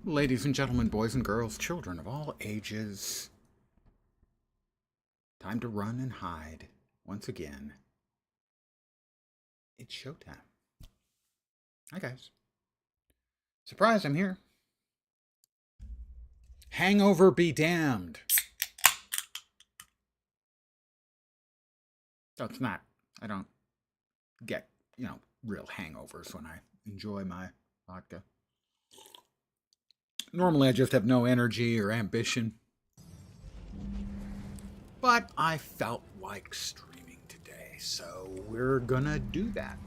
Ladies and gentlemen, boys and girls, children of all ages, time to run and hide once again. It's showtime. Hi, guys. Surprise, I'm here. Hangover be damned. So it's not, I don't get, real hangovers when I enjoy my vodka. Normally, I just have no energy or ambition. But I felt like streaming today, so we're gonna do that.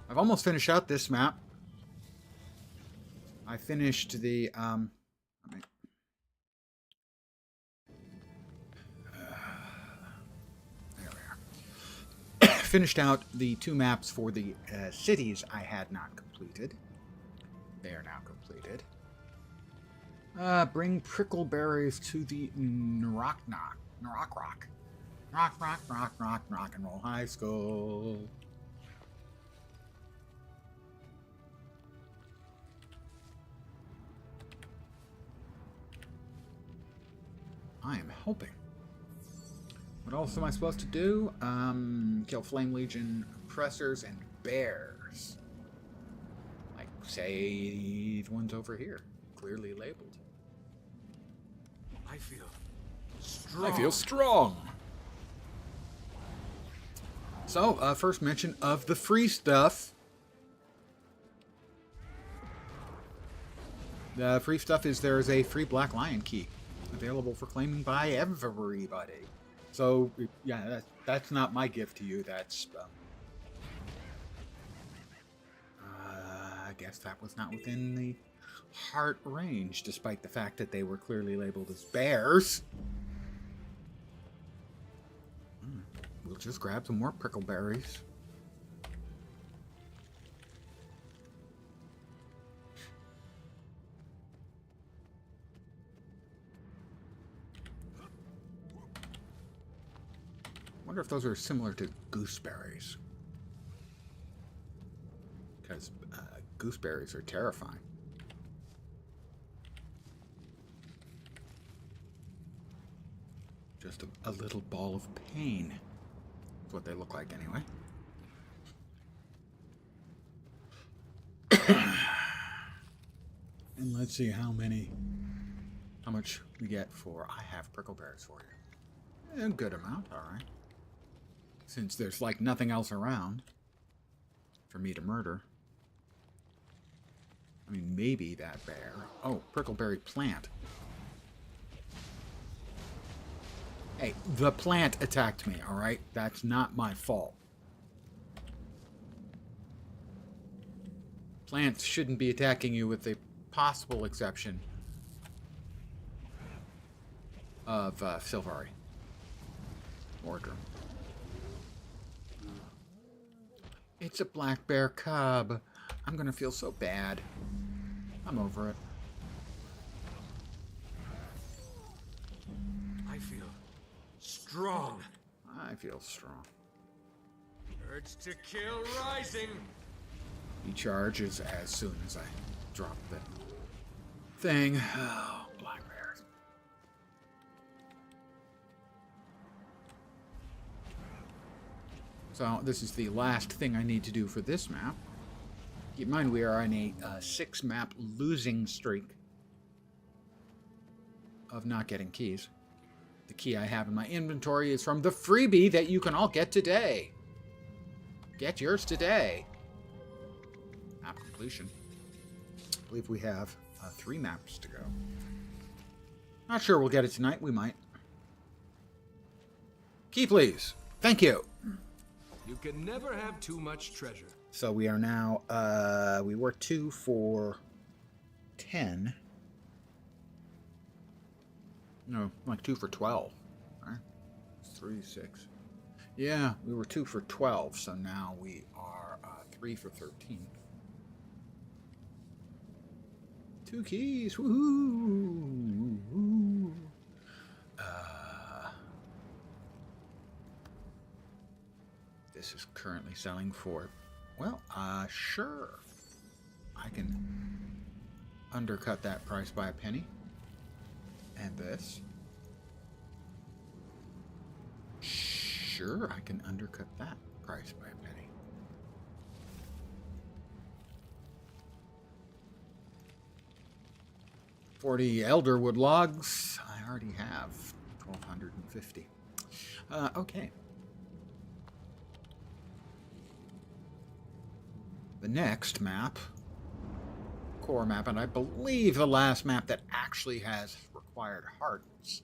I've almost finished out this map. I finished the, there we are. Finished out the two maps for the cities I had not completed. They are now completed. Bring prickleberries to the Rock and Roll High School. I am helping. What else am I supposed to do? Kill Flame Legion oppressors and bears. Like, say, the ones over here, clearly labeled. I feel strong. I feel strong. So, first mention of the free stuff. The free stuff is there's a free Black Lion key available for claiming by everybody. So, yeah, that's not my gift to you. That's, I guess that was not within the heart range, despite the fact that they were clearly labeled as bears. We'll just grab some more prickleberries. Wonder if those are similar to gooseberries. Because gooseberries are terrifying. Just a little ball of pain. That's what they look like anyway. And let's see how much we get for I have prickleberries for you. A good amount, alright. Since there's like nothing else around for me to murder. I mean, maybe that bear. Oh, prickleberry plant. Hey, the plant attacked me, alright? That's not my fault. Plants shouldn't be attacking you with the possible exception of Silvari. Mordrum. It's a black bear cub. I'm gonna feel so bad. I'm over it. I feel strong. I feel strong. Urge to kill rising. He charges as soon as I drop the thing. Oh, black bears. So this is the last thing I need to do for this map. Keep in mind we are on a 6-map losing streak of not getting keys. The key I have in my inventory is from the freebie that you can all get today. Get yours today. Map completion. I believe we have 3 maps to go. Not sure we'll get it tonight. We might. Key, please. Thank you. You can never have too much treasure. So we are now, we were 2 for 10. No, like 2 for 12. Right? 3, 6. Yeah, we were 2 for 12, so now we are 3 for 13. 2 keys, woohoo! This is currently selling for, well, sure. I can undercut that price by a penny. And this. Sure, I can undercut that price by a penny. $40 elderwood logs. I already have 1,250. Okay. The next map, core map, and I believe the last map that actually has required hearts,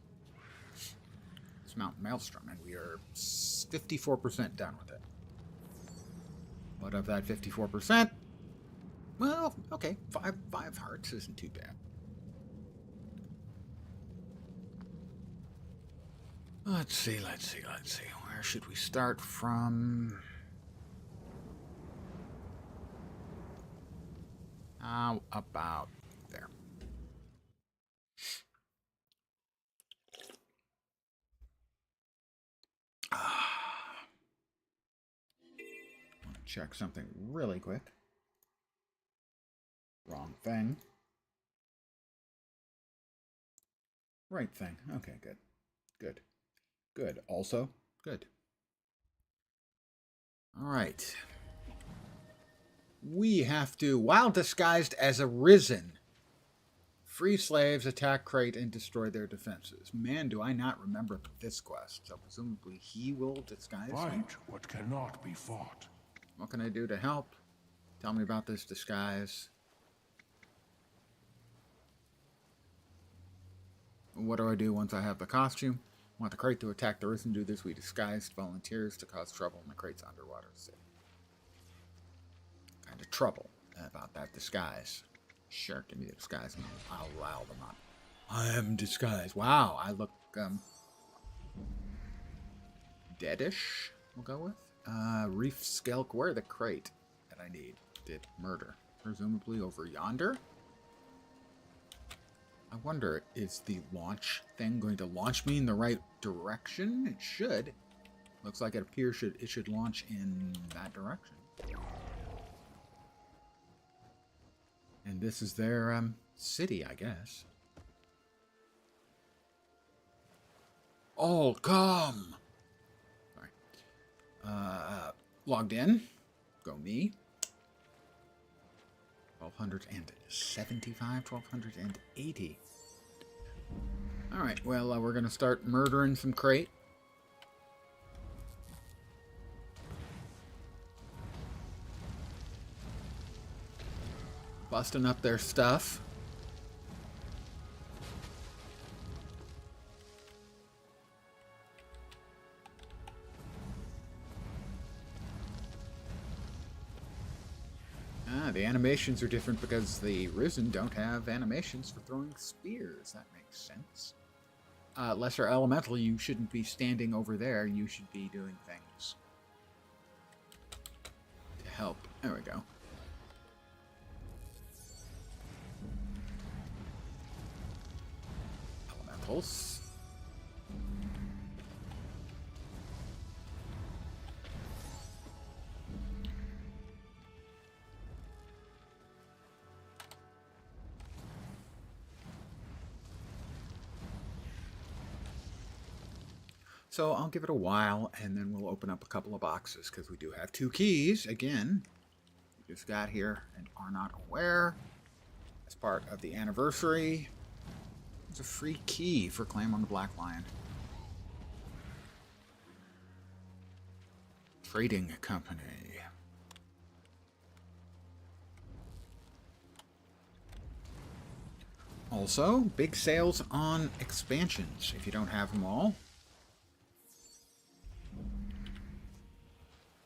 is Mount Maelstrom, and we are 54% done with it. What of that 54%? Well, okay, five hearts isn't too bad. Let's see. Where should we start from? How about there? I want to check something really quick. Wrong thing. Right thing. Okay, good. Good. Also, good. All right. We have to, while disguised as a Risen, free slaves, attack Crate, and destroy their defenses. Man, do I not remember this quest. So presumably he will disguise me. Fight what cannot be fought. What can I do to help? Tell me about this disguise. What do I do once I have the costume? I want the Crate to attack the Risen. Do this. We disguised volunteers to cause trouble in the Crate's underwater city. Kind of trouble about that disguise. Sure, give me the disguise and I'll allow them up. I am disguised. Wow, I look deadish, we'll go with. Reef Skelk, where the Crate that I need did murder. Presumably over yonder. I wonder, is the launch thing going to launch me in the right direction? It should. Looks like it appears it should launch in that direction. And this is their city, I guess. Oh, come! Sorry. Logged in. Go me. 1,275, 1,280. Alright, well, we're going to start murdering some Crate. Busting up their stuff. The animations are different because the Risen don't have animations for throwing spears. That makes sense. Lesser Elemental, you shouldn't be standing over there. You should be doing things to help. There we go. Elementals. So I'll give it a while, and then we'll open up a couple of boxes, because we do have 2 keys, again. We just got here and are not aware. As part of the anniversary, there's a free key for Claim on the Black Lion. Trading Company. Also, big sales on expansions, if you don't have them all.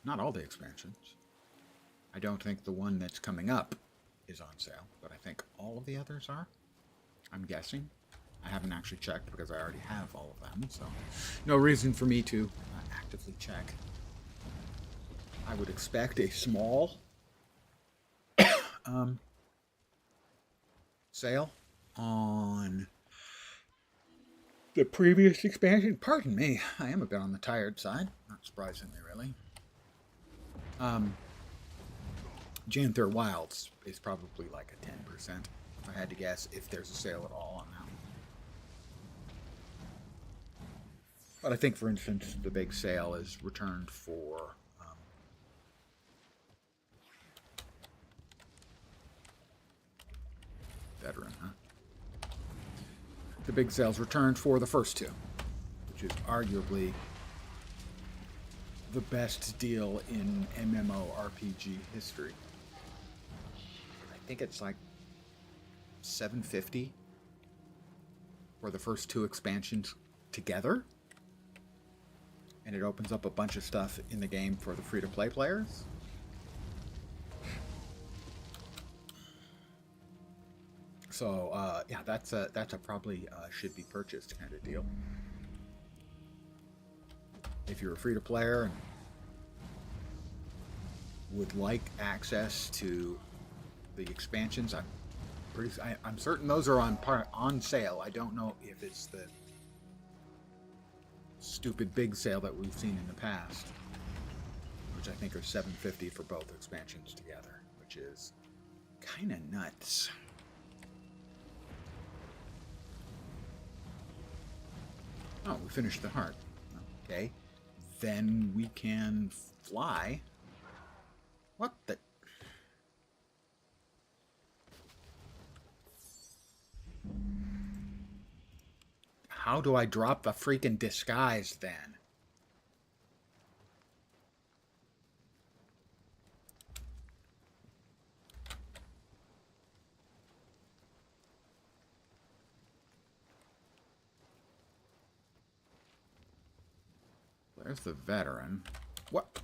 Not all the expansions. I don't think the one that's coming up is on sale, but I think all of the others are. I'm guessing. I haven't actually checked because I already have all of them, so no reason for me to actively check. I would expect a small sale on the previous expansion. Pardon me, I am a bit on the tired side, not surprisingly, really. Janther Wilds is probably like a 10%. If I had to guess, if there's a sale at all on that one. But I think, for instance, the big sale is returned for veteran, huh? The big sale's returned for the first two, which is arguably the best deal in MMORPG history. I think it's like $750 for the first two expansions together. And it opens up a bunch of stuff in the game for the free-to-play players. So, yeah, that's a probably should be purchased kind of deal. If you're a free-to-player and would like access to the expansions, I'm certain those are on sale. I don't know if it's the stupid big sale that we've seen in the past, which I think are $750 for both expansions together, which is kind of nuts. Oh, we finished the heart. Okay. Then we can fly. What the? How do I drop the freaking disguise then? There's the veteran. What?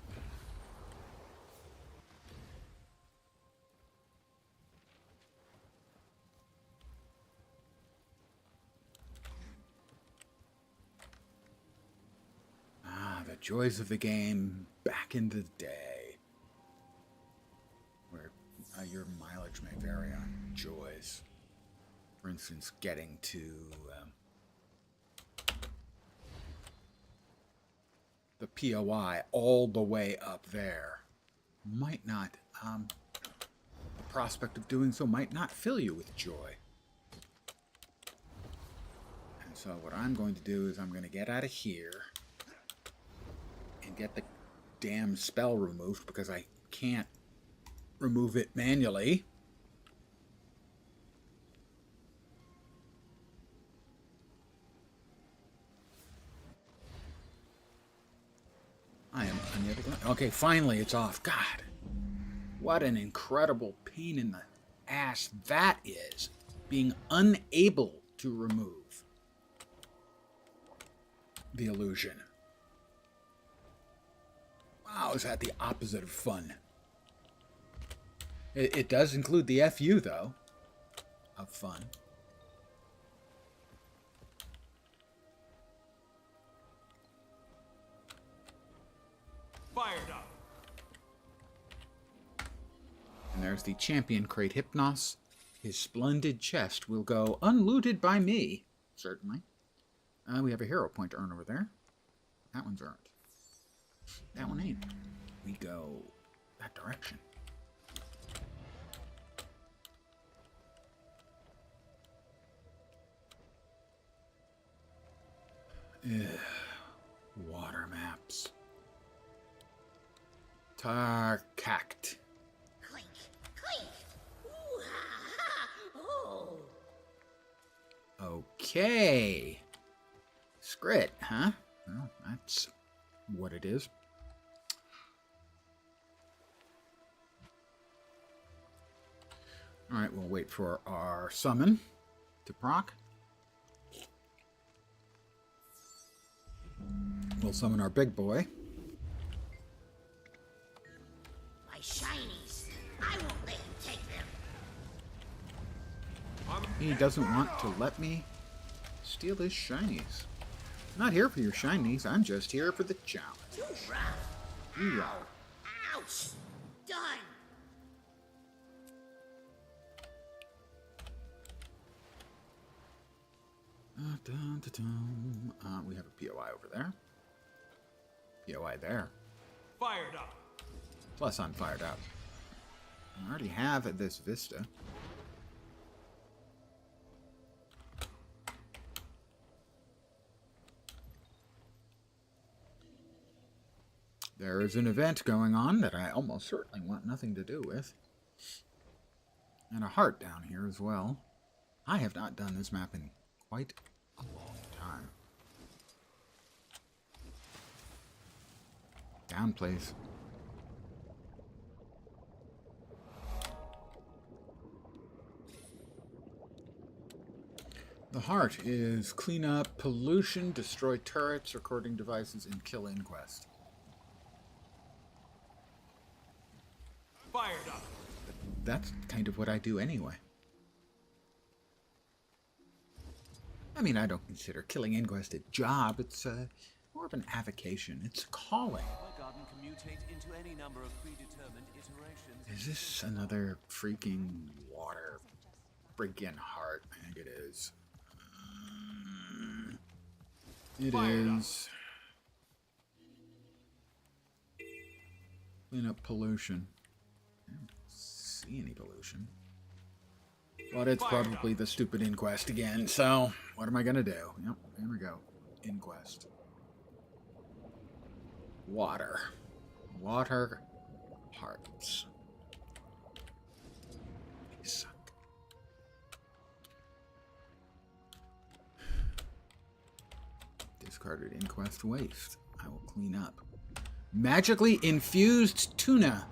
Ah, the joys of the game back in the day. Where your mileage may vary on joys. For instance, getting to the POI all the way up there might not, the prospect of doing so might not fill you with joy. And so what I'm going to do is I'm going to get out of here and get the damn spell removed because I can't remove it manually. I am unable to... Okay, finally it's off. God, what an incredible pain in the ass that is. Being unable to remove the illusion. Wow, is that the opposite of fun? It does include the FU, though, of fun. Fired up. And there's the champion crate Hypnos. His splendid chest will go unlooted by me, certainly. We have a hero point to earn over there. That one's earned. That one ain't. We go that direction. Ugh. Water maps. Tarkact. Clink, clink. Ooh, ha, ha. Oh. Okay. Scrit, huh? Well, that's what it is. Alright, we'll wait for our summon to proc. We'll summon our big boy. My shinies. I won't let him take them. He doesn't want to let me steal his shinies. I'm not here for your shinies, I'm just here for the challenge. Too rough. You are. Ouch. Done. We have a POI over there. POI there. Fired up. Plus I'm fired up. I already have this Vista. There is an event going on that I almost certainly want nothing to do with. And a heart down here as well. I have not done this map in quite a long time. Down, please. The heart is clean up pollution, destroy turrets, recording devices, and kill Inquest. Fired up. That's kind of what I do anyway. I mean, I don't consider killing Inquest a job. It's more of an avocation. It's a calling. Garden can mutate into any number of predetermined iterations. Is this another freaking water freaking heart? I think it is. It is. Clean up pollution. I don't see any pollution. But it's probably the stupid Inquest again, so what am I gonna do? Yep, there we go. Inquest. Water. Water hearts. They suck. Discarded Inquest waste. I will clean up. Magically infused tuna.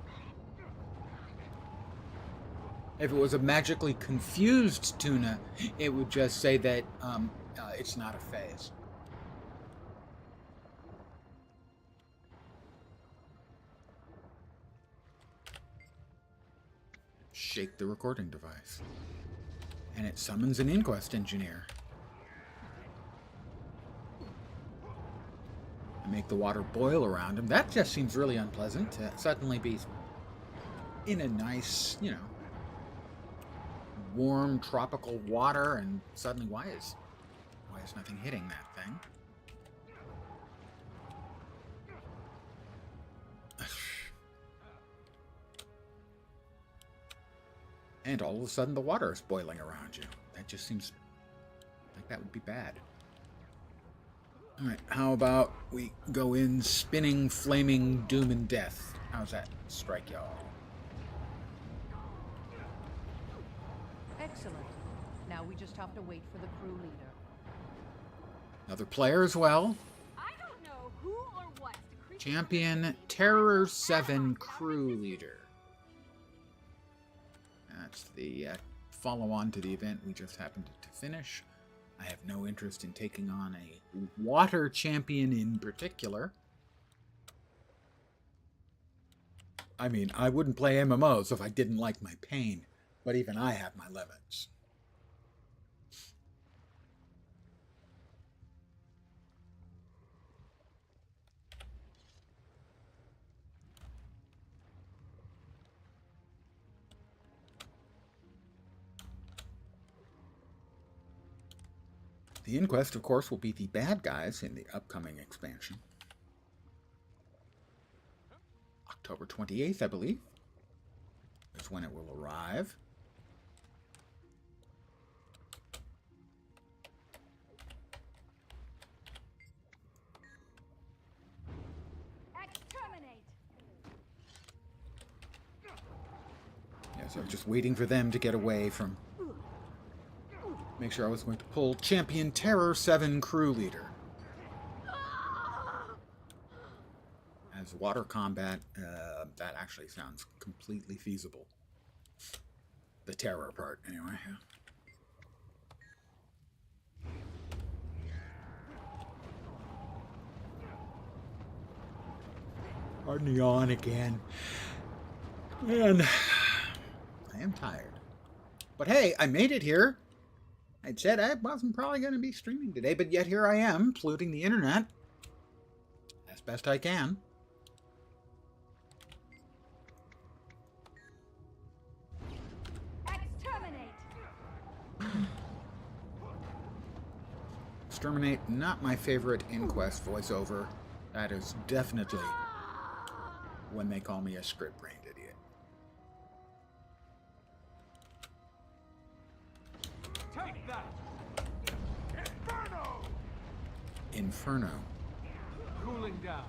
If it was a magically confused tuna, it would just say that it's not a phase. Shake the recording device. And it summons an Inquest engineer. And make the water boil around him. That just seems really unpleasant to suddenly be in a nice, you know, warm tropical water, and suddenly why is nothing hitting that thing? And all of a sudden the water is boiling around you. That just seems like that would be bad. Alright, how about we go in spinning, flaming doom and death? How's that strike y'all? Excellent. Now we just have to wait for the crew leader. Another player as well. I don't know who or what the creature Champion Terror 7 crew leader. That's the follow-on to the event we just happened to finish. I have no interest in taking on a water champion in particular. I mean, I wouldn't play MMOs if I didn't like my pain, but even I have my limits. The Inquest, of course, will be the bad guys in the upcoming expansion. October 28th, I believe, is when it will arrive. exterminate. Yes, I was just waiting for them to get away from... Make sure I was going to pull Champion Terror 7 crew leader. As water combat, that actually sounds completely feasible. The terror part, anyway. Pardon the yawn again. And I am tired. But hey, I made it here. I'd said I wasn't probably going to be streaming today, but yet here I am, polluting the internet as best I can. Exterminate. Exterminate, not my favorite Inquest voiceover. That is definitely when they call me a script-brained idiot. Take that! Inferno! Inferno. Cooling down.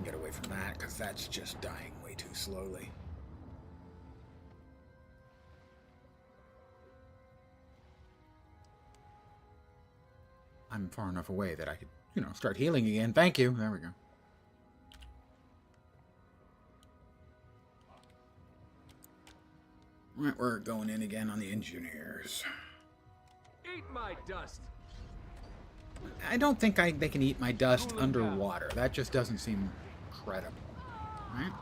get away from that, because that's just dying way too slowly. I'm far enough away that I could, start healing again. Thank you. There we go. Right, we're going in again on the engineers. Eat my dust. I don't think they can eat my dust underwater. That just doesn't seem credible. Right?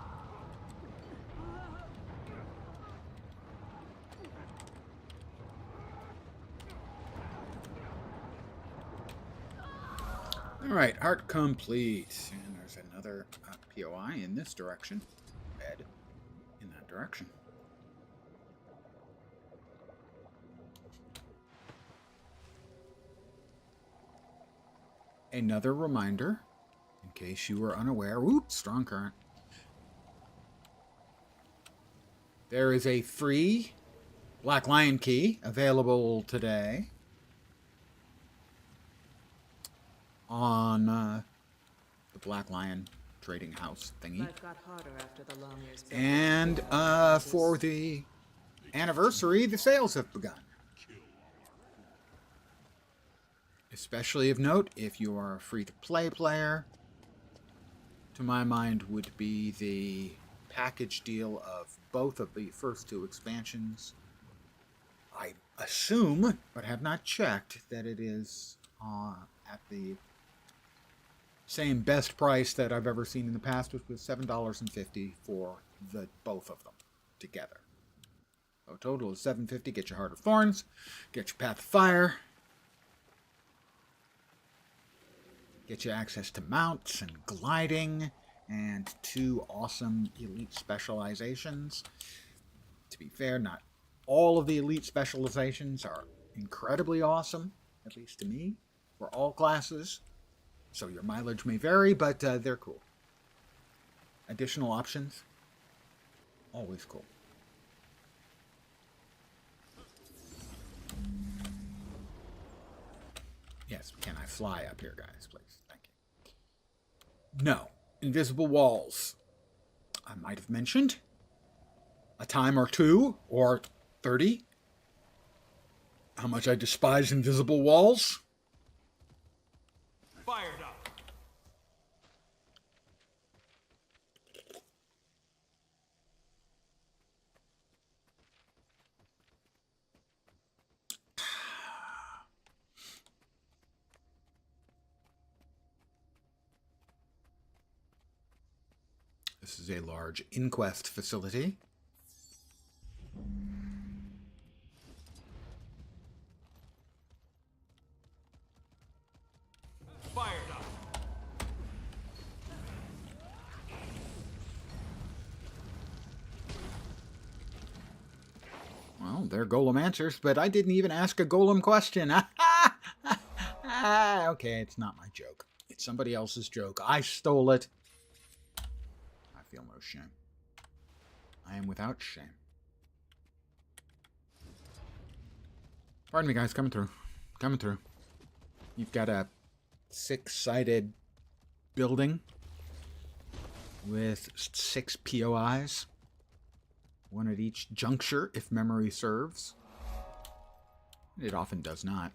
Alright, art complete. And there's another POI in this direction. Bed in that direction. Another reminder, in case you were unaware. Oops, strong current. There is a free Black Lion key available today on the Black Lion trading house thingy. Life got harder after the long years. And for the anniversary, the sales have begun. Especially of note, if you are a free-to-play player, to my mind would be the package deal of both of the first two expansions. I assume, but have not checked, that it is at the same best price that I've ever seen in the past, which was $7.50 for both of them together. So total is $7.50. Get your Heart of Thorns, get your Path of Fire, get you access to mounts and gliding and 2 awesome elite specializations. To be fair, not all of the elite specializations are incredibly awesome, at least to me, for all classes. So your mileage may vary, but they're cool. Additional options, always cool. Yes, can I fly up here, guys, please? Thank you. No. Invisible walls. I might have mentioned a time or 2 or 30. How much I despise invisible walls. Fired up. This is a large inquest facility. Fired up. Well, they're golem answers, but I didn't even ask a golem question. Okay, it's not my joke. It's somebody else's joke. I stole it. I feel no shame. I am without shame. Pardon me, guys. Coming through. Coming through. You've got a 6-sided building with 6 POIs. 1 at each juncture, if memory serves. It often does not.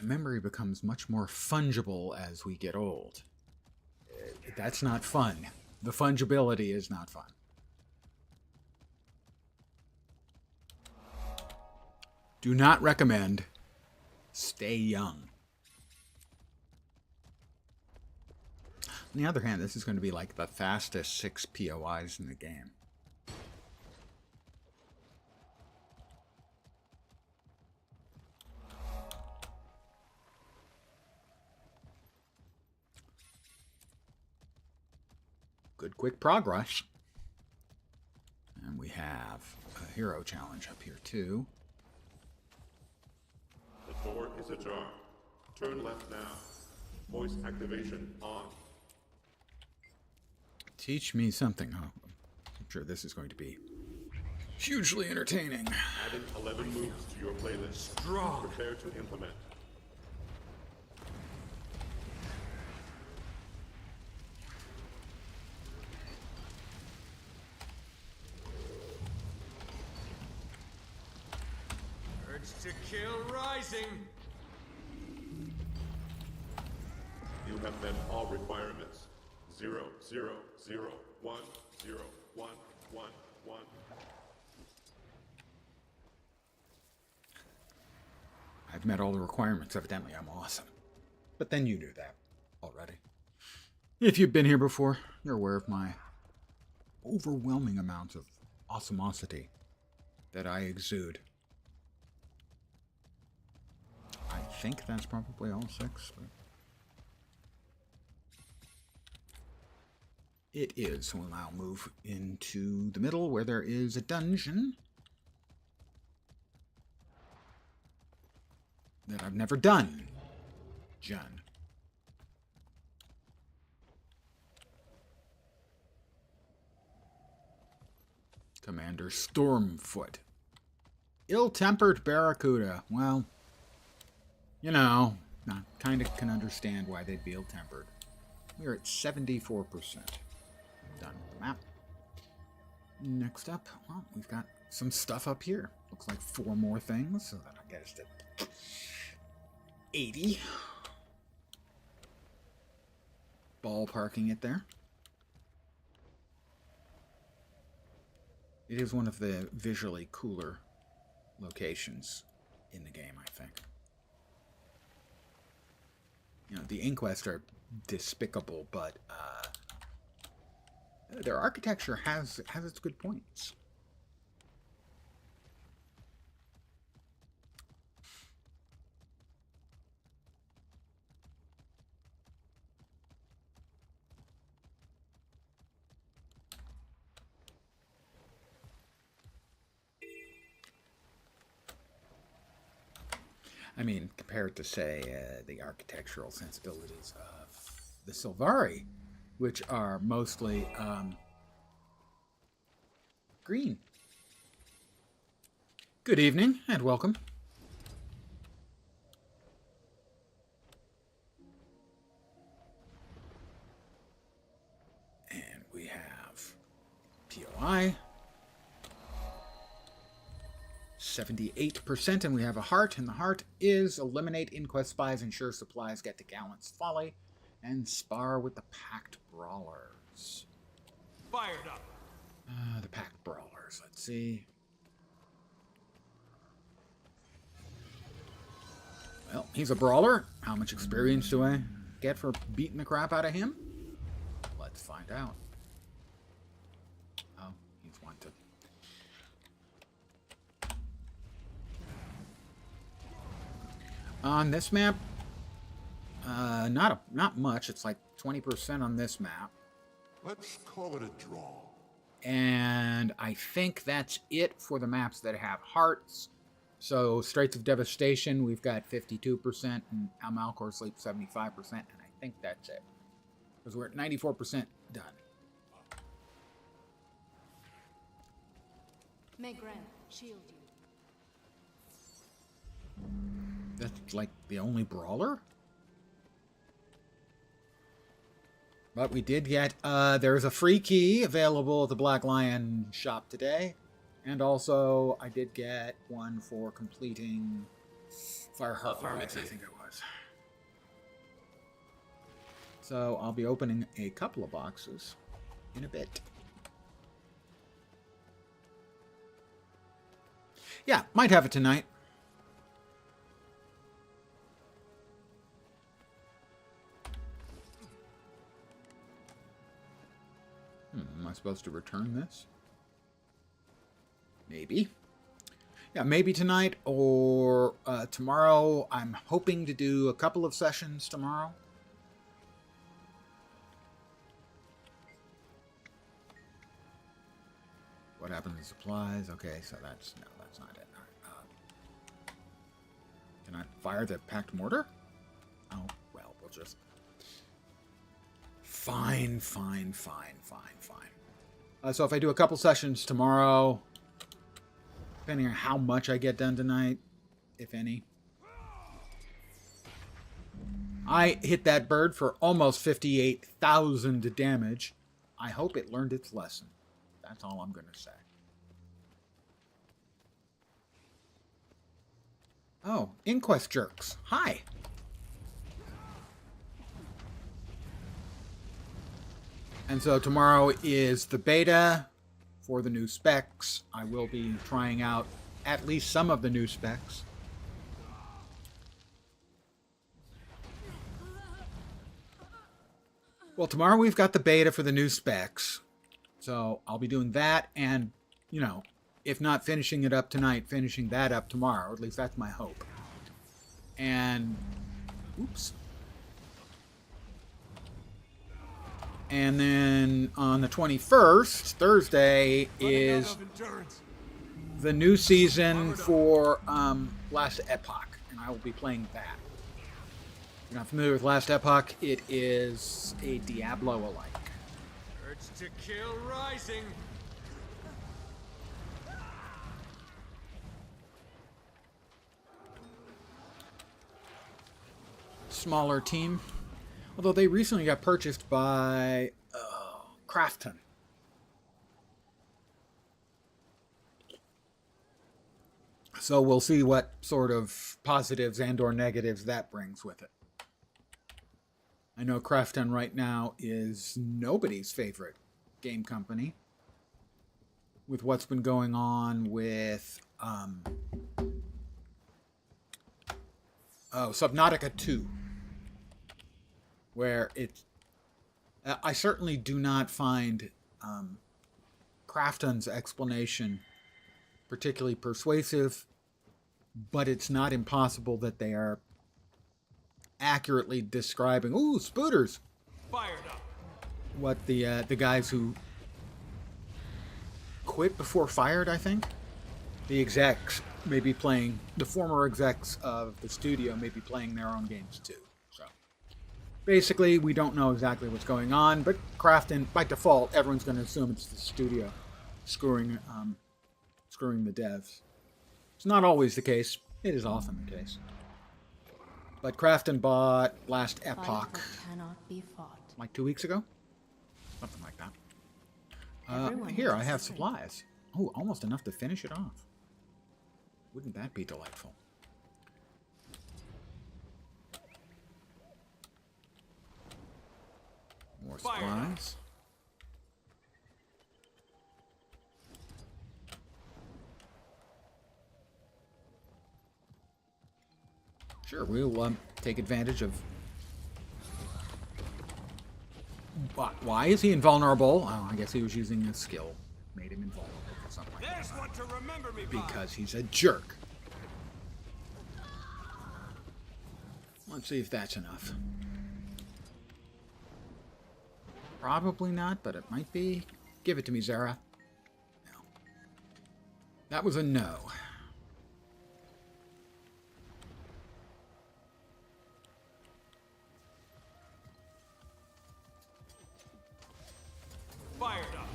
Memory becomes much more fungible as we get old. That's not fun. The fungibility is not fun. Do not recommend. Stay young. On the other hand, this is going to be like the fastest 6 POIs in the game. Good quick progress. And we have a hero challenge up here too. The door is ajar. Turn left now. Voice activation on. Teach me something. Oh, I'm sure this is going to be hugely entertaining. Adding 11 moves to your playlist. Strong. Prepare to implement. Urge to kill rising. You have met all requirements. 0, 0, 0, 1, 0, 1, 1, 1. I've met all the requirements. Evidently, I'm awesome. But then you knew that already. If you've been here before, you're aware of my overwhelming amounts of awesomosity that I exude. I think that's probably all 6. But it is. So we'll now move into the middle where there is a dungeon that I've never done. John. Commander Stormfoot. Ill-tempered Barracuda. Well, you know, I kind of can understand why they'd be ill-tempered. We're at 74%. Done with the map. Next up, well, we've got some stuff up here. Looks like 4 more things, so that'll get us to 80. Ballparking it there. It is one of the visually cooler locations in the game, I think. You know, the Inquest are despicable, but their architecture has its good points. I mean, compared to, say, the architectural sensibilities of the Sylvari, which are mostly green. Good evening, and welcome. And we have POI. 78%, and we have a heart, and the heart is eliminate Inquest spies, ensure supplies get to Gallant's Folly, and spar with the Pact Brawlers. Fired up. The Pact Brawlers, let's see. Well, he's a brawler. How much experience do I get for beating the crap out of him? Let's find out. Oh, he's wanted. On this map, not much. It's like 20% on this map. Let's call it a draw. And I think that's it for the maps that have hearts. So Straits of Devastation, we've got 52%, and Amalcor Sleep 75%, and I think that's it. Because we're at 94% done. May Gren shield you. That's like the only brawler? But we did get, there's a free key available at the Black Lion shop today. And also, I did get one for completing Fireheart Rides, I think it was. So I'll be opening a couple of boxes in a bit. Yeah, might have it tonight. Am I supposed to return this? Maybe. Yeah, maybe tonight or tomorrow. I'm hoping to do a couple of sessions tomorrow. What happened to supplies? Okay, so that's not it. All right, can I fire the packed mortar? Oh, well, we'll just... Fine. So if I do a couple sessions tomorrow, depending on how much I get done tonight, if any. I hit that bird for almost 58,000 damage. I hope it learned its lesson. That's all I'm going to say. Oh, Inquest Jerks. Hi. And so tomorrow is the beta for the new specs. I will be trying out at least some of the new specs. Well, tomorrow we've got the beta for the new specs. So I'll be doing that and, you know, if not finishing it up tonight, finishing that up tomorrow. At least that's my hope. And, oops. And then on the 21st, Thursday, is the new season for Last Epoch. And I will be playing that. If you're not familiar with Last Epoch, it is a Diablo-alike. Urge to kill rising. Smaller team. Although they recently got purchased by Krafton. So we'll see what sort of positives and or negatives that brings with it. I know Krafton right now is nobody's favorite game company. With what's been going on with Subnautica 2. Where it's... I certainly do not find Krafton's explanation particularly persuasive, but it's not impossible that they are accurately describing, ooh, spooters, Fired up. what the guys who quit before fired, I think, the execs may be playing, the former execs of the studio may be playing their own games too. So basically, we don't know exactly what's going on, but Krafton, by default, everyone's going to assume it's the studio screwing the devs. It's not always the case. It is often the case. But Krafton bought Last Epoch Cannot be fought. like 2 weeks ago? Something like that. Here, I have supplies. Oh, almost enough to finish it off. Wouldn't that be delightful? More supplies. Sure, we'll take advantage of... Why is he invulnerable? Oh, I guess he was using a skill. Made him invulnerable or something like There's that. one to remember me by. Because he's a jerk. Let's see if that's enough. Probably not, but it might be. Give it to me, Zara. No. That was a no. Fired up.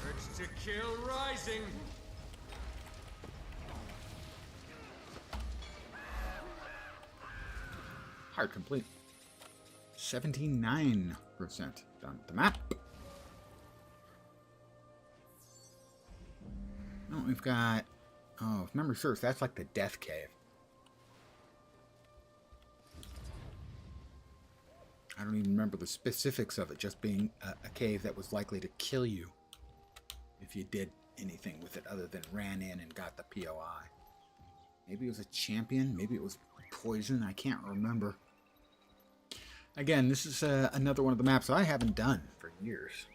Urge to kill rising. Hard complete. 79% done. The map. Oh, we've got... Oh, if memory serves, that's like the Death Cave. I don't even remember the specifics of it, just being a cave that was likely to kill you if you did anything with it other than ran in and got the POI. Maybe it was a champion, maybe it was poison, I can't remember. Again, this is another one of the maps I haven't done for years.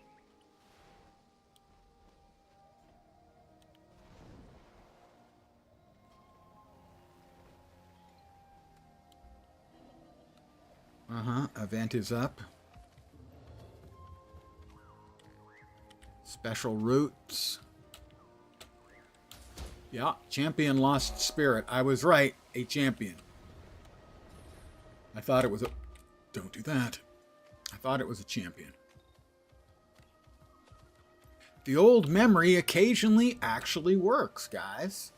Event is up. Special routes. Yeah, champion lost spirit. I was right. A champion. I thought it was a... Don't do that. I thought it was a champion. The old memory occasionally actually works, guys.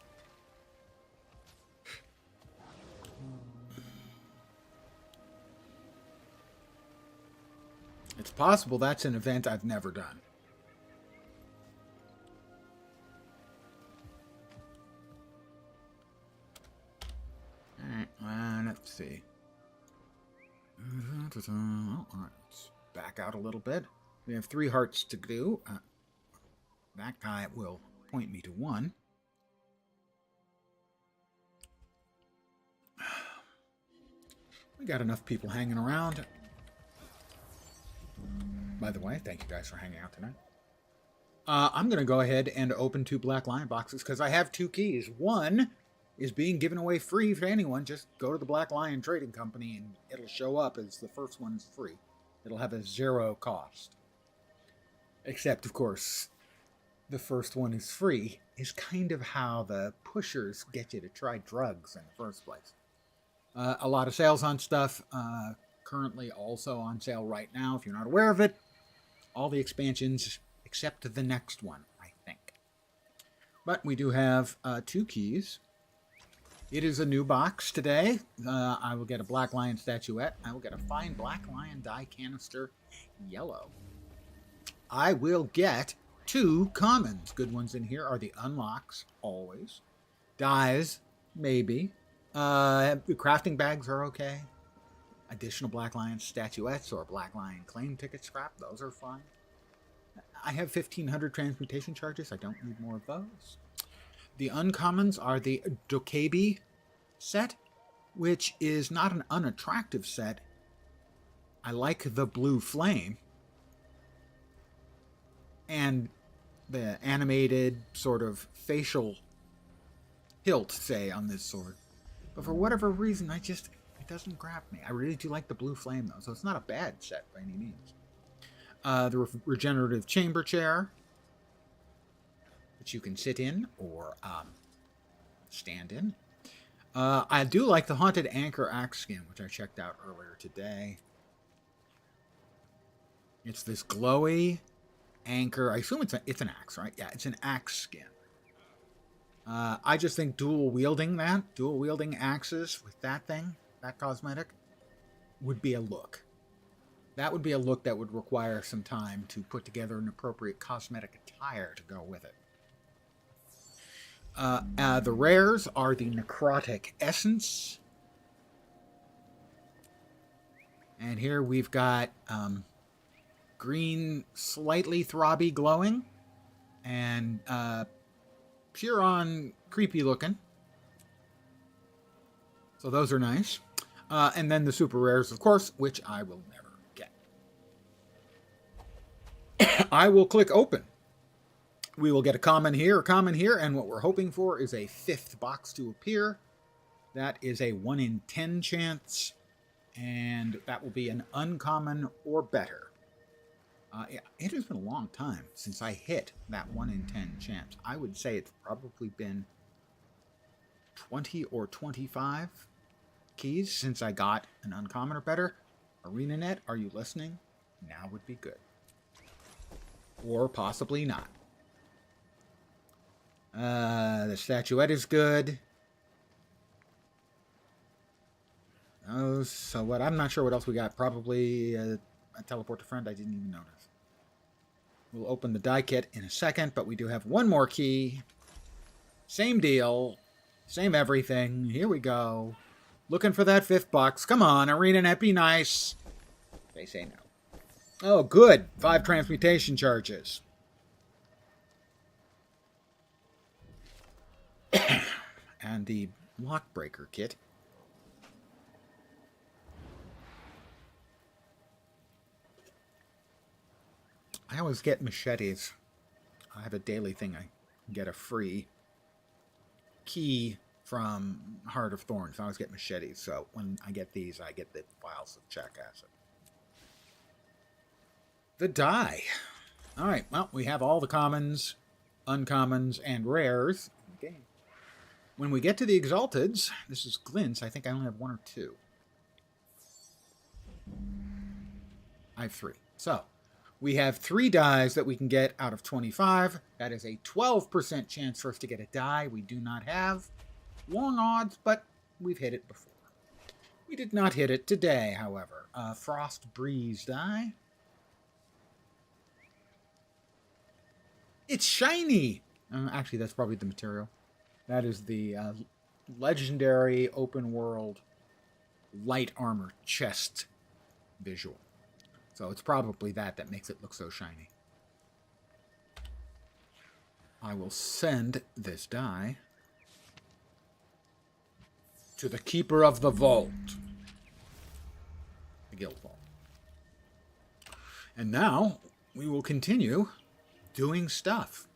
It's possible that's an event I've never done. see. All right, let's back out a little bit. We have 3 hearts to do. That guy will point me to 1. We got enough people hanging around. By the way, thank you guys for hanging out tonight. I'm going to go ahead and open 2 Black Lion boxes because I have 2 keys. One is being given away free for anyone. Just go to the Black Lion Trading Company and it'll show up as the first one is free. It'll have a 0 cost. Except, of course, the first one is free is kind of how the pushers get you to try drugs in the first place. A lot of sales on stuff. Currently also on sale right now, if you're not aware of it. All the expansions except the next one, I think. But we do have 2 keys. It is a new box today. I will get a Black Lion statuette. I will get a fine Black Lion die canister yellow. I will get 2 commons. Good ones in here are the unlocks, always. Dies, maybe. The crafting bags are okay. Additional Black Lion statuettes or Black Lion claim ticket scrap, those are fun. I have 1,500 transmutation charges. I don't need more of those. The uncommons are the Dokkaebi set, which is not an unattractive set. I like the blue flame and the animated sort of facial hilt, say, on this sword. But for whatever reason, it doesn't grab me. I really do like the blue flame, though, so it's not a bad set by any means. The regenerative chamber chair, which you can sit in or stand in. I do like the haunted anchor axe skin, which I checked out earlier today. It's this glowy anchor. I assume it's an axe, right? Yeah, it's an axe skin. I just think dual wielding axes with that thing, that cosmetic, would be a look. That would be a look that would require some time to put together an appropriate cosmetic attire to go with it. The rares are the Necrotic Essence. And here we've got green, slightly throbby glowing, and Puron creepy looking. So those are nice. And then the super rares, of course, which I will never get. I will click open. We will get a common here, and what we're hoping for is a 5th box to appear. That is a 1 in 10 chance, and that will be an uncommon or better. It has been a long time since I hit that 1 in 10 chance. I would say it's probably been 20 or 25 keys since I got an uncommon or better. ArenaNet, are you listening? Now would be good. Or possibly not. The statuette is good. Oh, so what? I'm not sure what else we got. Probably a teleport to friend. I didn't even notice. We'll open the die kit in a second, but we do have one more key. Same deal. Same everything. Here we go. Looking for that 5th box. Come on, ArenaNet, be nice. They say no. Oh, good. 5 transmutation charges. And the Lockbreaker kit. I always get machetes. I have a daily thing. I get a free key from Heart of Thorns. I always get machetes. So when I get these, I get the vials of Chac Acid. The die. All right. Well, we have all the commons, uncommons, and rares. Okay. When we get to the Exalteds, this is Glints. I think I only have 1 or 2. I have 3. So we have 3 dies that we can get out of 25. That is a 12% chance for us to get a die we do not have. Long odds, but we've hit it before. We did not hit it today, however. Frost Breeze die. It's shiny! Actually, that's probably the material. That is the legendary open world light armor chest visual. So it's probably that makes it look so shiny. I will send this die to the Keeper of the Vault. The Guild Vault. And now we will continue doing stuff.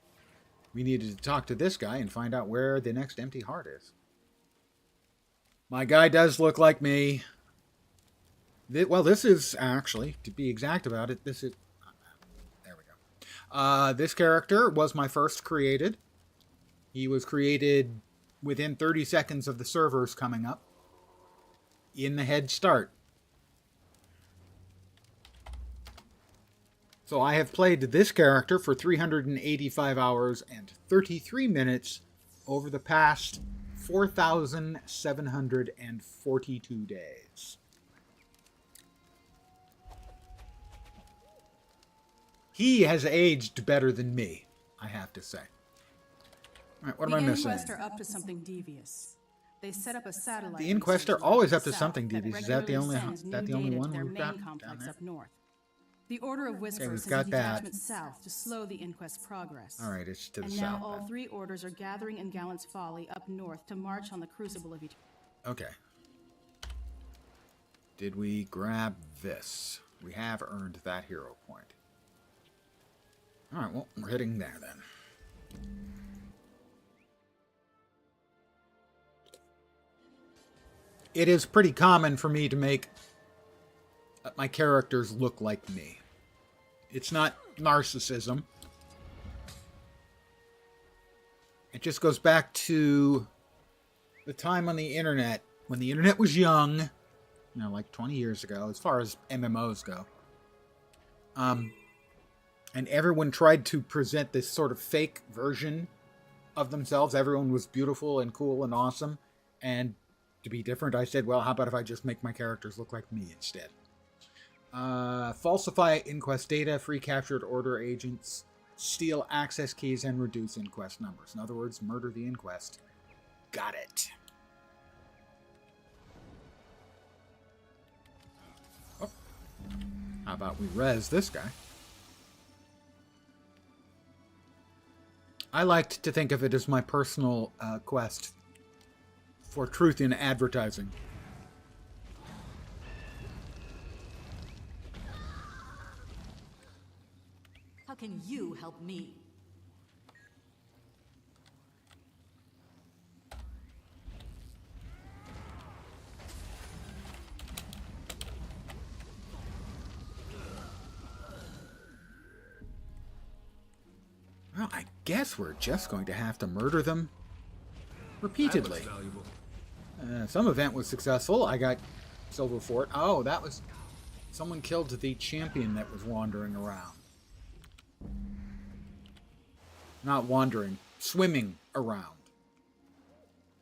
We needed to talk to this guy and find out where the next empty heart is. My guy does look like me. Well, this is actually, to be exact about it, this is... There we go. This character was my first created. He was created within 30 seconds of the servers coming up. In the head start. So I have played this character for 385 hours and 33 minutes over the past 4,742 days. He has aged better than me, I have to say. All right, what am I missing? The Inquest are up to something devious. They set up a satellite. The Inquest are always up to something that devious. Is that the only regularly one sends we've new got data to their main down complex there? up north. The Order of Whispers we've sends got a that. detachment south to slow the Inquest's progress. All right, it's to the And south. now all then. 3 orders are gathering in Gallant's Folly up north to march on the Crucible of Eternity. Okay. Did we grab this? We have earned that hero point. All right, well, we're heading there then. It is pretty common for me to make my characters look like me. It's not narcissism. It just goes back to the time on the internet, when the internet was young, you know, like 20 years ago, as far as MMOs go. And everyone tried to present this sort of fake version of themselves. Everyone was beautiful and cool and awesome. And to be different, I said, well, how about if I just make my characters look like me instead? Falsify Inquest data, free captured Order agents, steal access keys, and reduce Inquest numbers. In other words, murder the Inquest. Got it. Oh. How about we res this guy? I liked to think of it as my personal quest for truth in advertising. How can you help me? Well, I guess we're just going to have to murder them repeatedly. That looks valuable. Some event was successful. I got Silver Fort. Oh, that was... Someone killed the champion that was wandering around. Not wandering. Swimming around.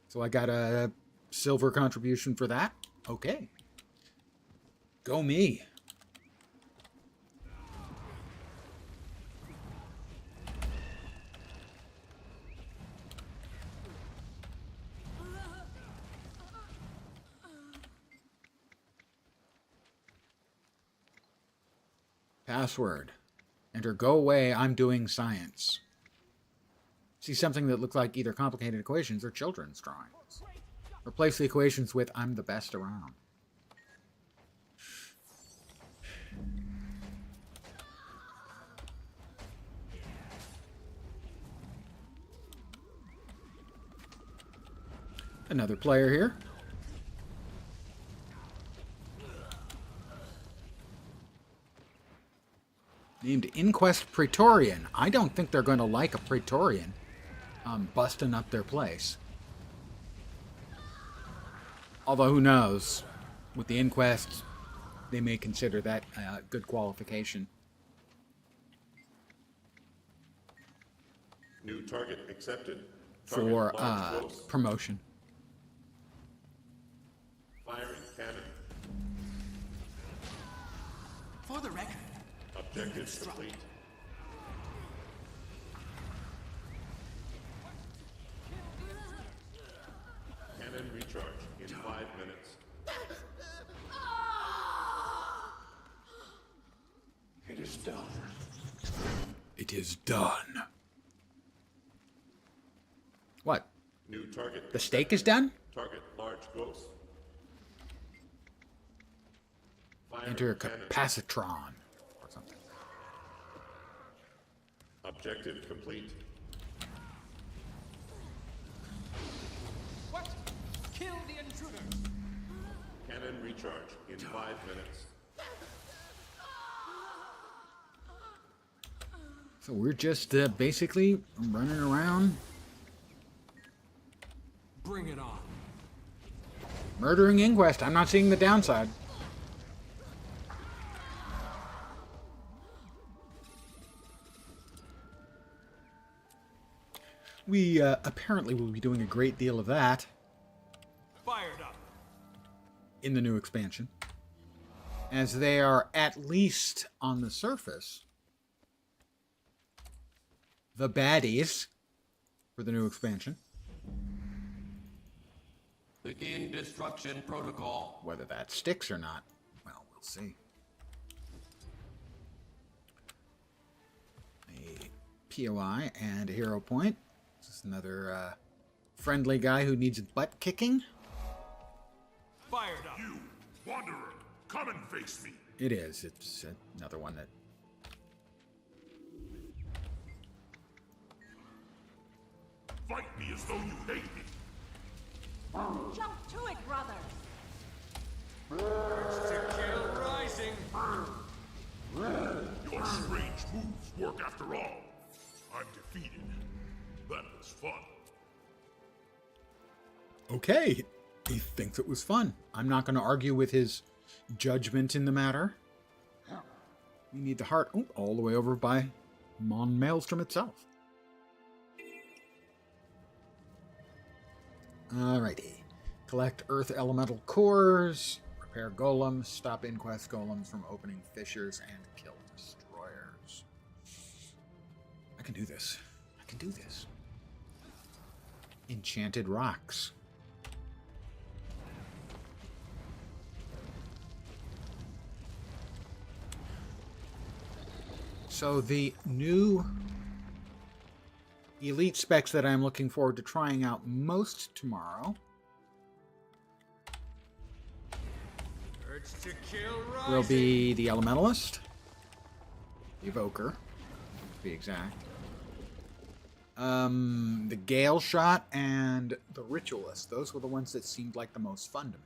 So I got a silver contribution for that. Okay. Go me. Password. Enter go away, I'm doing science. See something that looks like either complicated equations or children's drawings. Replace the equations with I'm the best around. Another player here. Named Inquest Praetorian. I don't think they're going to like a Praetorian busting up their place. Although, who knows? With the Inquest, they may consider that a good qualification. New target accepted. Target For large close. promotion. Firing cannon. For the record, Objective complete. Cannon recharge in 5 minutes. It is done. What? New target. The steak is done? Target large ghost. Fire Enter a cannon. capacitron or something. Objective complete. What? Kill the intruder! Cannon recharge in 5 minutes. So we're just basically running around, Bring it on. murdering Inquest. I'm not seeing the downside. We apparently will be doing a great deal of that Fired up. in the new expansion, as they are, at least on the surface, the baddies for the new expansion. Begin destruction protocol. Whether that sticks or not, well, we'll see. A POI and a hero point. This is another friendly guy who needs butt kicking. Fired up. You, Wanderer, come and face me. It is. It's another one that... Fight me as though you hate me. Jump to it, brother! To kill rising. Your strange moves work after all. I'm defeated. That was fun. Okay. He thinks it was fun. I'm not going to argue with his judgment in the matter. We need the heart. Oh, all the way over by Mon Maelstrom itself. Alrighty. Collect Earth Elemental Cores, repair golems, stop Inquest golems from opening fissures, and kill destroyers. I can do this. I can do this. Enchanted Rocks. So the new elite specs that I'm looking forward to trying out most tomorrow Urge to kill rising. will be the Elementalist, the Evoker, to be exact, the Gale Shot, and the Ritualist. Those were the ones that seemed like the most fun to me.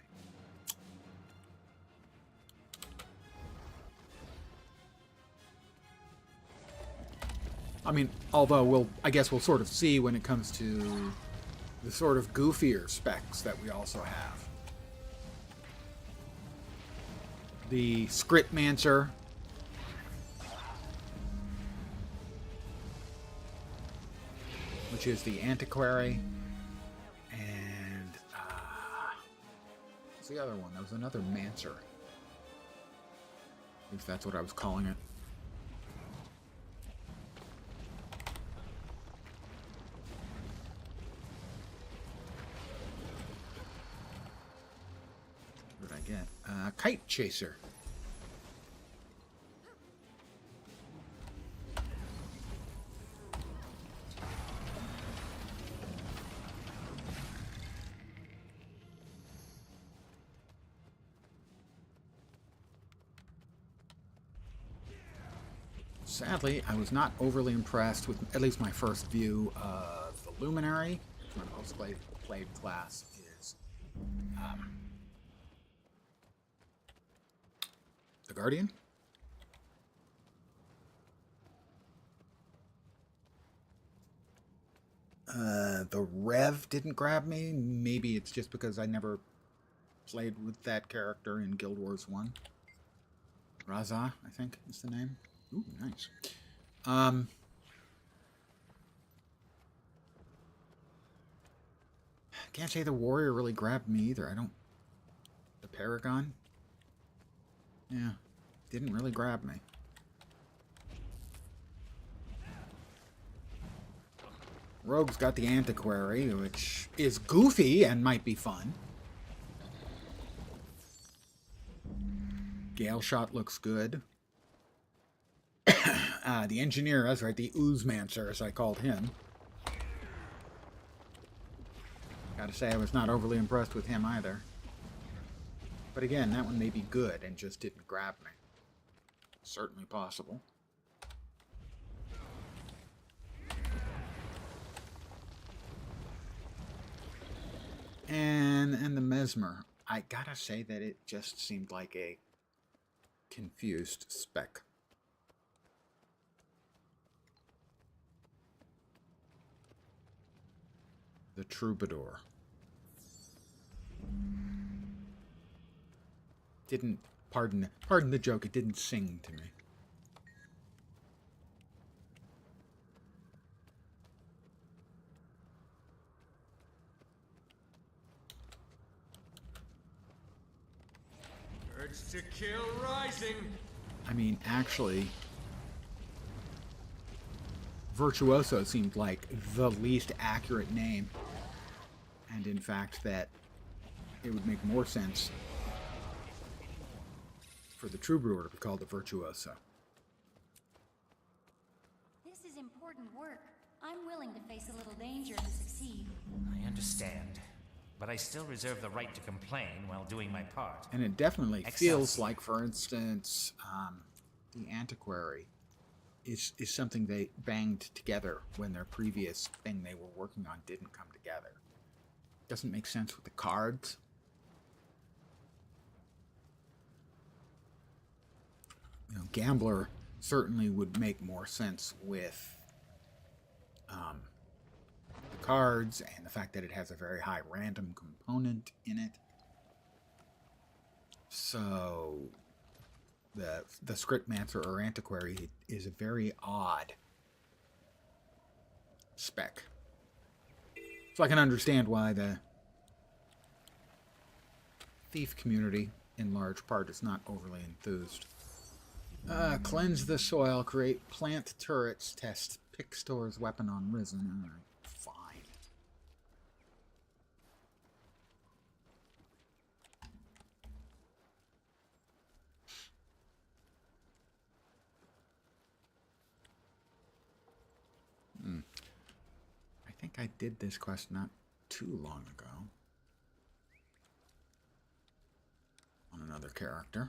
I mean, although I guess we'll sort of see when it comes to the sort of goofier specs that we also have. The Scriptmancer, which is the Antiquary, and what's the other one? There was another Mancer. At least that's what I was calling it. What did I get? Kite Chaser. Sadly, I was not overly impressed with at least my first view of the Luminary. My most played class is the Guardian. The Rev didn't grab me. Maybe it's just because I never played with that character in Guild Wars 1. Raza, I think is the name. Ooh, nice. Can't say the Warrior really grabbed me either. I don't... The Paragon? Yeah, didn't really grab me. Rogue's got the Antiquary, which is goofy and might be fun. Gale Shot looks good. The engineer, that's right, the Oozemancer, as I called him. Gotta say, I was not overly impressed with him either. But again, that one may be good and just didn't grab me. Certainly possible. And the Mesmer. I gotta say that it just seemed like a confused spec. The Troubadour. Didn't, pardon the joke, it didn't sing to me. Urge to kill rising. I mean, actually, Virtuoso seemed like the least accurate name. And in fact, that it would make more sense for the Troubadour to be called the Virtuoso. This is important work. I'm willing to face a little danger to succeed. I understand, but I still reserve the right to complain while doing my part. And it definitely feels like, for instance, the Antiquary is something they banged together when their previous thing they were working on didn't come together. Doesn't make sense with the cards. You know, Gambler certainly would make more sense with the cards and the fact that it has a very high random component in it. So the Scriptmancer or Antiquary is a very odd spec. So I can understand why the thief community, in large part, is not overly enthused. Cleanse the soil, create plant turrets, test Pixtor's weapon on Risen. Alright, fine. I think I did this quest not too long ago on another character.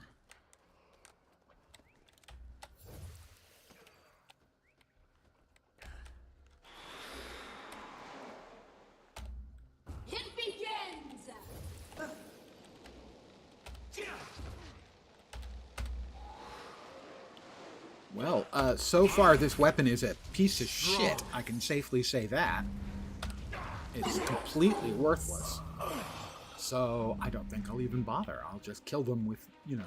It begins! Well, so far this weapon is a piece of shit. I can safely say that. It's completely worthless. So I don't think I'll even bother. I'll just kill them with, you know...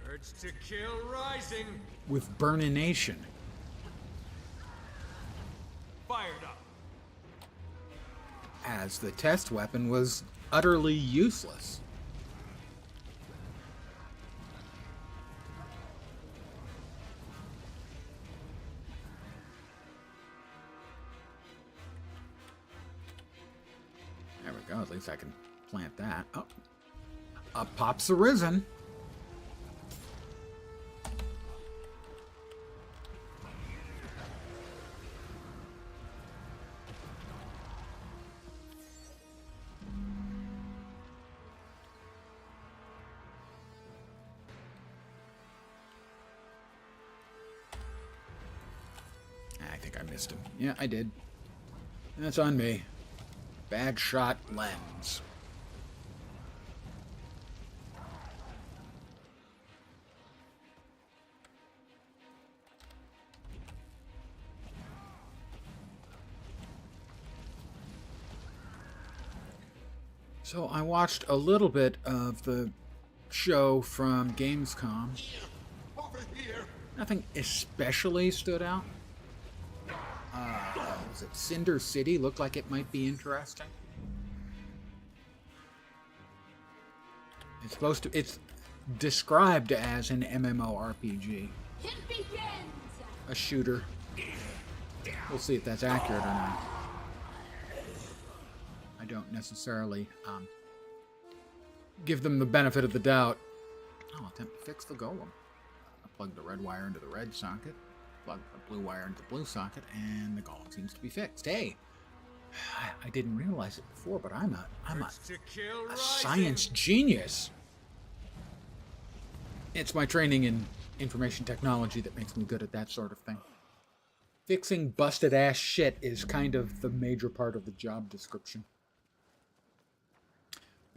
Urge to kill rising. with Burnination. Fired up. As the test weapon was utterly useless. There we go, at least I can plant that. Oh, up pops the Risen. I think I missed him. Yeah, I did. That's on me. Bad shot lens. So I watched a little bit of the show from Gamescom. Over here! Nothing especially stood out. Was it Cinder City? Looked like it might be interesting. It's supposed to. It's described as an MMORPG. It begins! A shooter. We'll see if that's accurate or not. I don't necessarily give them the benefit of the doubt. Oh, attempt to fix the golem. Plug the red wire into the red socket. Plug the blue wire into the blue socket, and the golem seems to be fixed. Hey, I didn't realize it before, but I'm a science genius. It's my training in information technology that makes me good at that sort of thing. Fixing busted ass shit is kind of the major part of the job description.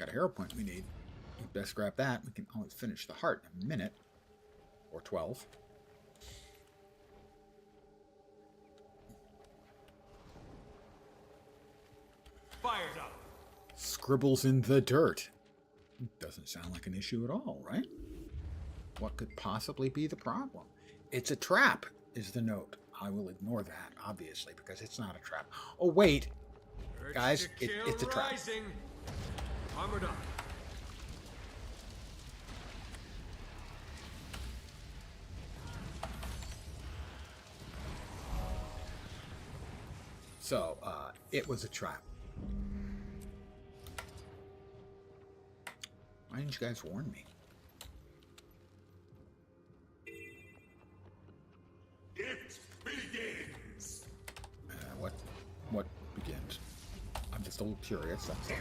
Got a hero point we need. We best grab that. We can always finish the heart in a minute. Or 12. Fired up. Scribbles in the dirt. Doesn't sound like an issue at all, right? What could possibly be the problem? It's a trap, is the note. I will ignore that, obviously, because it's not a trap. Oh, wait. Guys, it's a trap. Armored up. So, it was a trap. Why didn't you guys warn me? It begins. What begins? I'm just a little curious, that's all.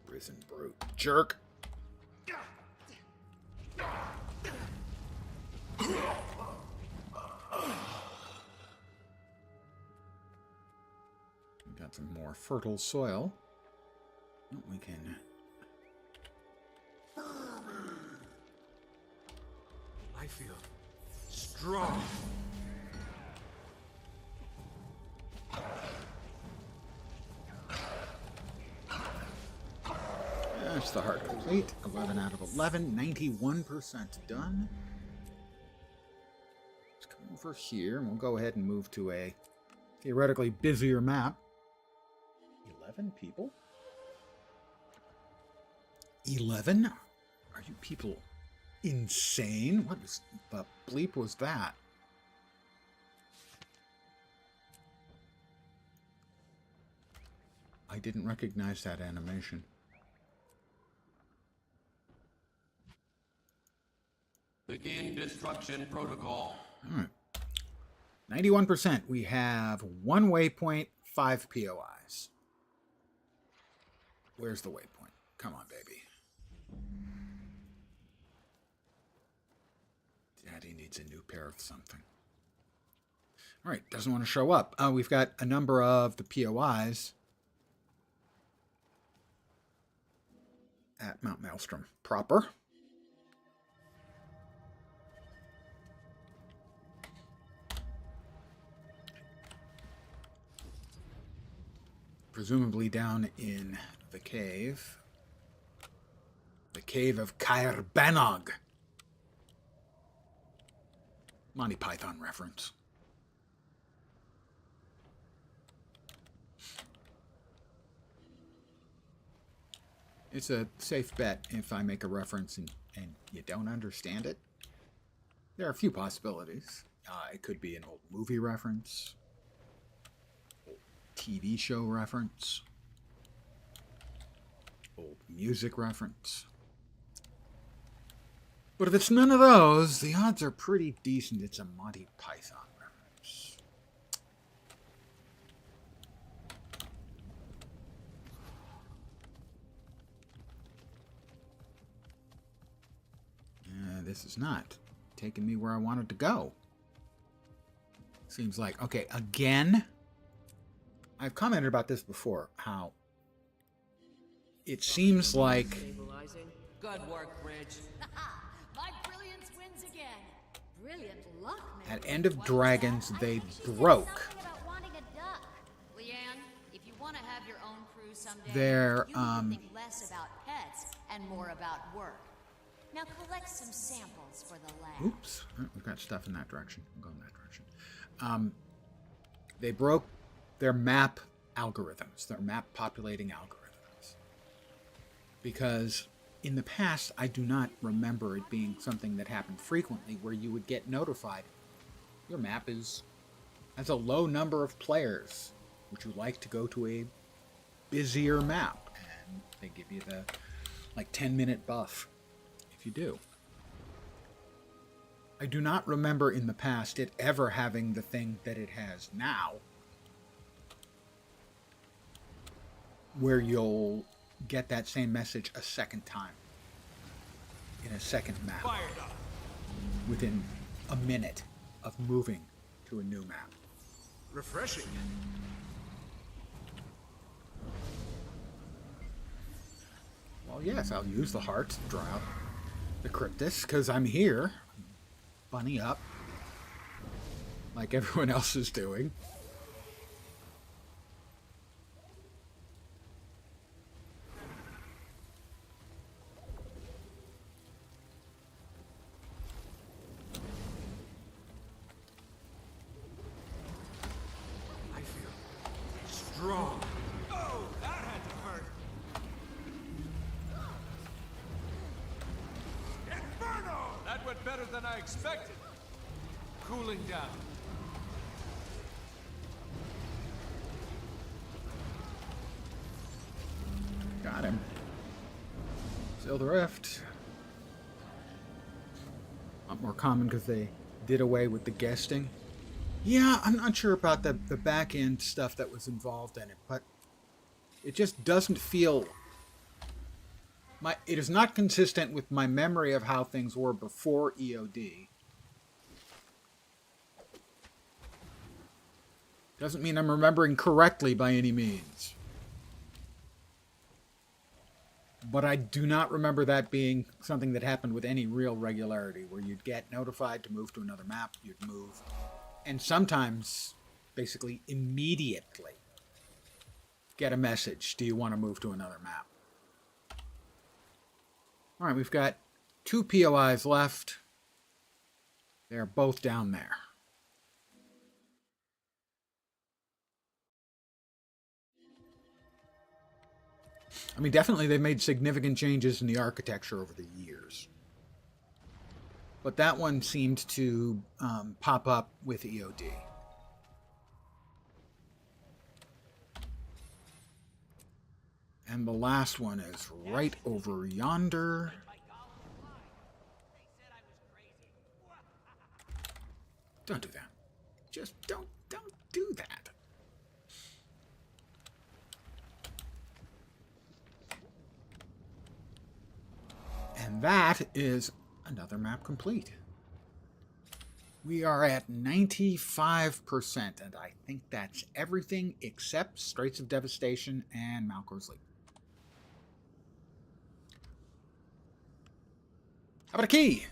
Risen brute. Jerk! Got some more fertile soil. We can... I feel strong. That's the heart complete. 11 out of 11. 91% done. Let's come over here, and we'll go ahead and move to a theoretically busier map. 11 people? 11? Are you people insane? What the bleep was that? I didn't recognize that animation. Begin destruction protocol. All right. 91%. We have 1 waypoint, 5 POIs. Where's the waypoint? Come on, baby. Daddy needs a new pair of something. All right, doesn't want to show up. We've got a number of the POIs at Mount Maelstrom proper. Presumably down in the cave. The cave of Caer Banog. Monty Python reference. It's a safe bet if I make a reference and you don't understand it. There are a few possibilities. It could be an old movie reference. TV show reference, old music reference. But if it's none of those, the odds are pretty decent it's a Monty Python reference. This is not taking me where I wanted to go. Seems like, okay, again... I've commented about this before, how it seems like... Good work, Bridge. My brilliance wins again. Brilliant luck, man. At End of Dragons, they broke Leanne, if you want to have your own crew someday, their, you need to think less about pets and more about work. Now collect some samples for the lab. Oops, we've got stuff in that direction. We'll go in that direction. They broke their map algorithms, their map populating algorithms. Because in the past, I do not remember it being something that happened frequently where you would get notified. Your map has a low number of players. Would you like to go to a busier map? And they give you the 10-minute buff if you do. I do not remember in the past it ever having the thing that it has now, where you'll get that same message a second time in a second map within a minute of moving to a new map. Refreshing. Well, yes, I'll use the heart to draw out the Cryptus, because I'm here. Bunny up. Like everyone else is doing. I feel strong. Oh, that had to hurt. Inferno! That went better than I expected. Cooling down. Got him. Seal the Rift. A lot more common because they did away with the guesting. Yeah, I'm not sure about the back end stuff that was involved in it, but it just doesn't feel... It is not consistent with my memory of how things were before EOD. Doesn't mean I'm remembering correctly by any means. But I do not remember that being something that happened with any real regularity, where you'd get notified to move to another map, you'd move, and sometimes, basically immediately, get a message, do you want to move to another map? Alright, we've got 2 POIs left. They're both down there. I mean, definitely they've made significant changes in the architecture over the years. But that one seemed to pop up with EOD. And the last one is right over yonder. Don't do that. Just don't do that. And that is another map complete. We are at 95%, and I think that's everything except Straits of Devastation and Malcor's Leap. How about a key?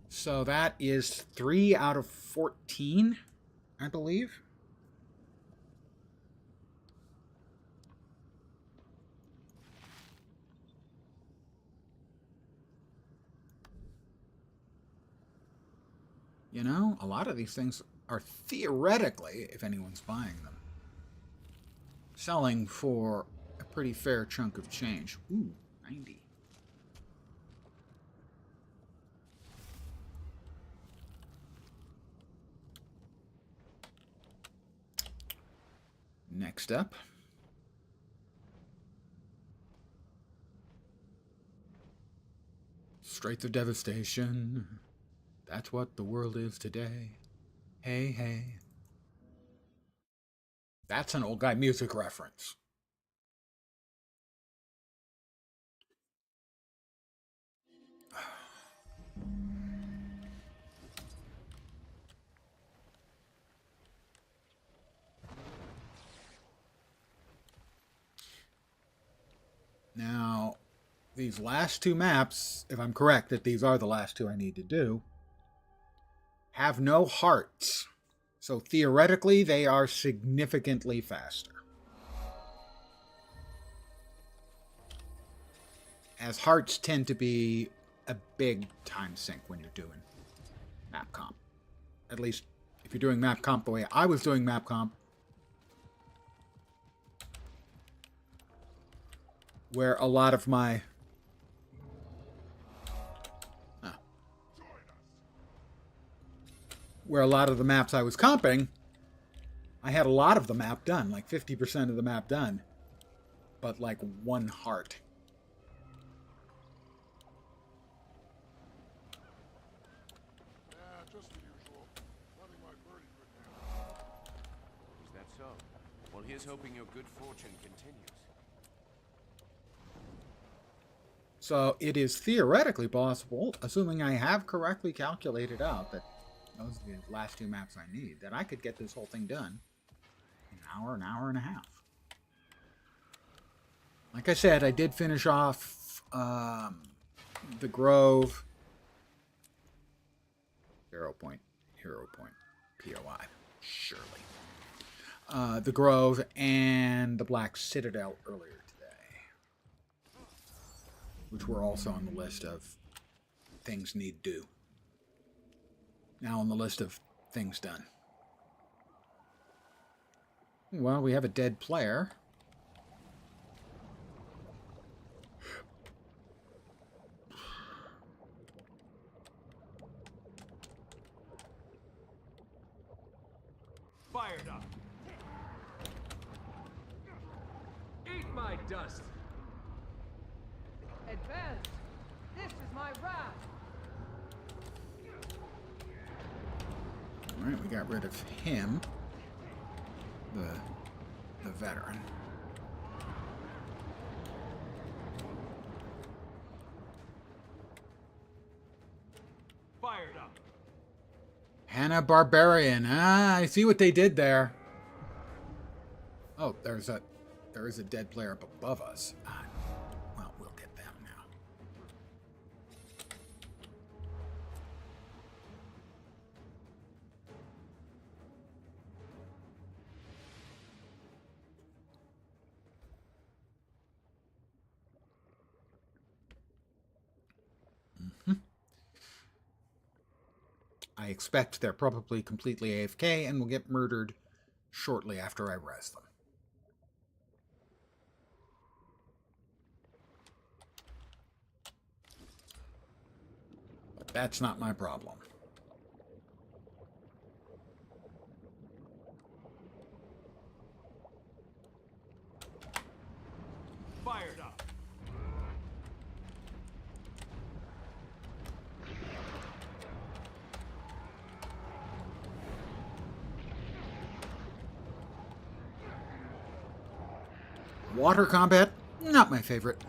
So that is 3 out of 14, I believe. You know, a lot of these things are theoretically, if anyone's buying them, selling for a pretty fair chunk of change. Ooh, 90. Next up. Straits of Devastation. That's what the world is today. Hey, hey. That's an old guy music reference. Now, these last 2 maps, if I'm correct that these are the last 2 I need to do, have no hearts. So theoretically, they are significantly faster. As hearts tend to be a big time sink when you're doing map comp. At least if you're doing map comp the way I was doing map comp, where a lot of my where a lot of the maps I was comping, I had a lot of the map done, like 50% of the map done, but like 1 heart. Just the usual. Letting my birdie good now. Is that so? Well, here's hoping your good fortune continues. So it is theoretically possible, assuming I have correctly calculated out that those are the last 2 maps I need, that I could get this whole thing done in an hour and a half. Like I said, I did finish off the Grove, Hero Point, POI, surely. The Grove and the Black Citadel earlier today, which were also on the list of things need do. Now on the list of things done. Well, we have a dead player. Fired up. Eat my dust. Advance! This is my wrath! Alright, we got rid of him. The veteran. Fired up. Hanna-Barbarian. Ah, I see what they did there. Oh, there is a dead player up above us. Well, we'll get them now. I expect they're probably completely AFK and will get murdered shortly after I res them. But that's not my problem. Fired up. Water combat, not my favorite.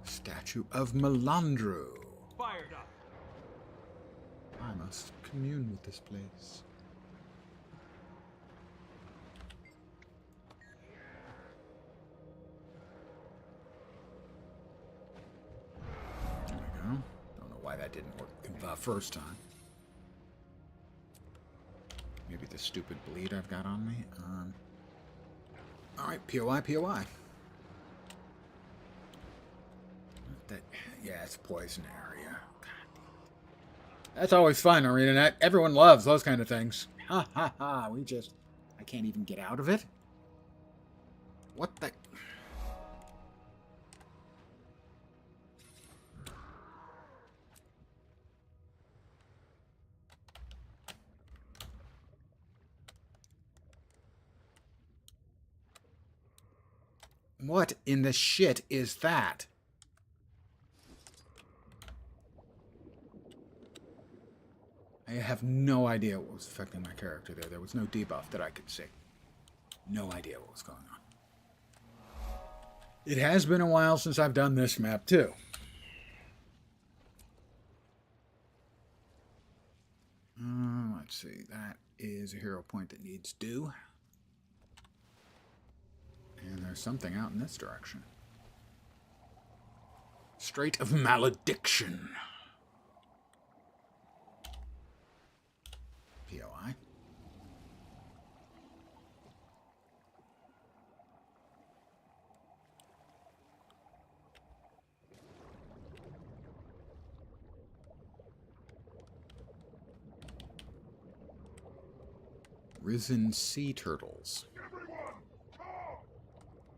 Statue of Melandru. Fired up. I must commune with this place. There we go. Don't know why that didn't work the first time. Maybe the stupid bleed I've got on me. Alright, POI. Yeah, it's a poison area. God. That's always fun, ArenaNet. Everyone loves those kind of things. Ha ha ha. I can't even get out of it. What the... What in the shit is that? I have no idea what was affecting my character there. There was no debuff that I could see. No idea what was going on. It has been a while since I've done this map, too. Let's see. That is a hero point that needs due. And there's something out in this direction. Strait of Malediction. POI. Risen sea turtles.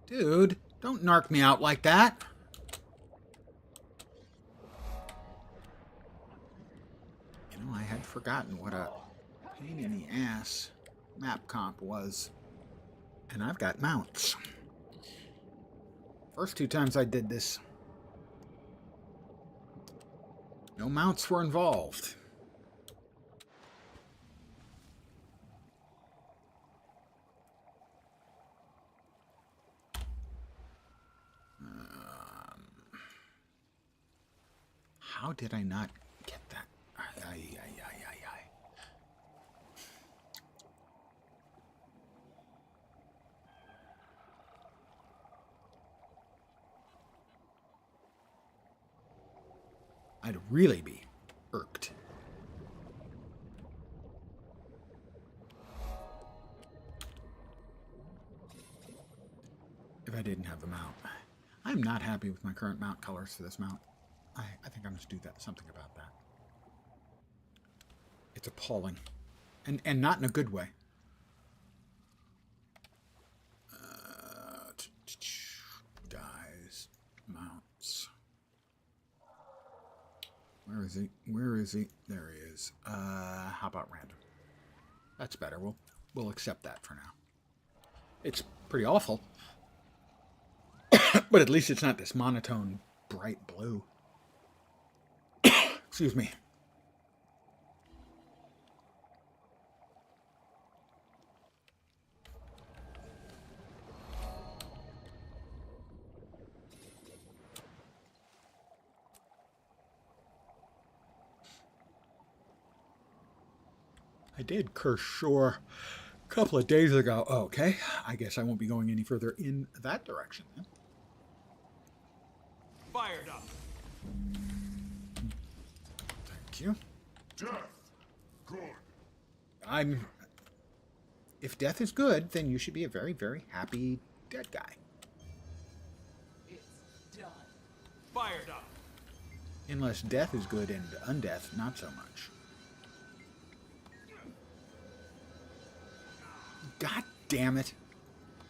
Dude, don't narc me out like that. You know, I had forgotten what a pain in the ass map comp was. And I've got mounts. First 2 times I did this, no mounts were involved. How did I not get that? I'd really be irked. If I didn't have the mount. I'm not happy with my current mount colors for this mount. I think I'm going to do something about that. It's appalling. And not in a good way. Dies. Mounts. Where is he? Where is he? There he is. How about random? That's better. We'll accept that for now. It's pretty awful. But at least it's not this monotone, bright blue. Excuse me. I did curse Shore a couple of days ago. Okay, I guess I won't be going any further in that direction then. Fired up. Thank you. Death. Good. If death is good, then you should be a very, very happy dead guy. It's done. Fired up. Unless death is good and undeath, not so much. God damn it.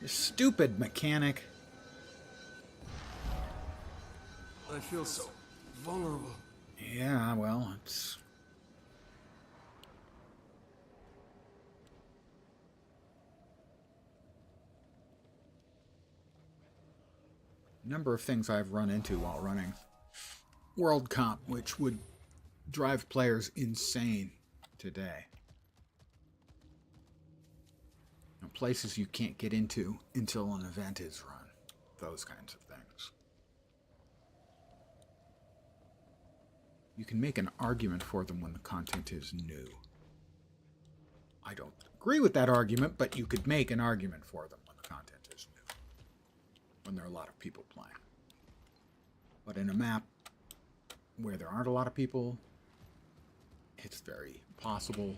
You stupid mechanic. I feel so vulnerable. Yeah, well, it's... number of things I've run into while running World Comp, which would drive players insane today. Places you can't get into until an event is run. Those kinds of things. You can make an argument for them when the content is new. I don't agree with that argument, but you could make an argument for them when the content is new. When there are a lot of people playing. But in a map where there aren't a lot of people, it's very possible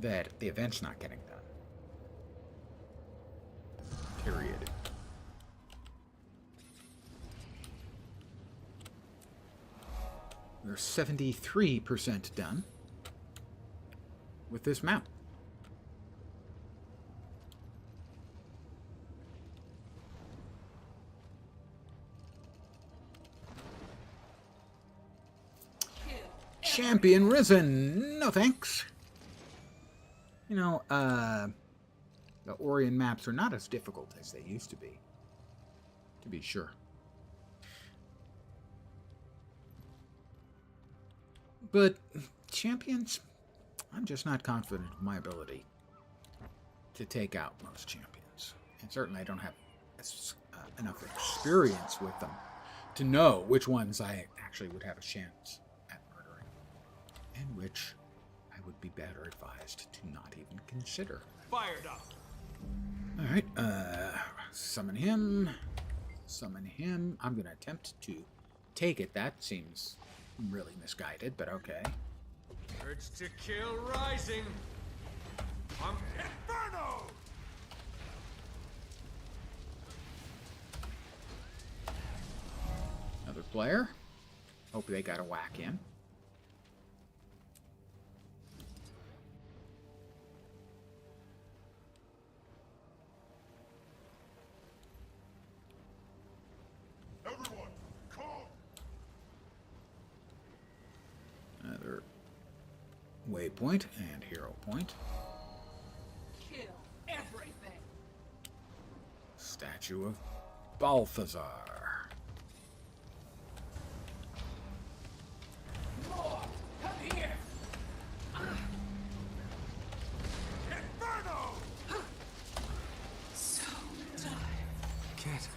that the event's not getting done. Period. We're 73% done with this map. Champion risen. No thanks. You know, the Orion maps are not as difficult as they used to be sure. But champions, I'm just not confident of my ability to take out most champions. And certainly I don't have enough experience with them to know which ones I actually would have a chance at murdering and which I would be better advised to not even consider. Fired up. All right, summon him. Summon him. I'm going to attempt to take it. That seems really misguided, but okay. Urge to kill rising. Inferno! Another player. Hope they got a whack in. waypoint and hero point. Kill everything. Statue of Balthazar. More! Come here! Inferno! So tired. Kit.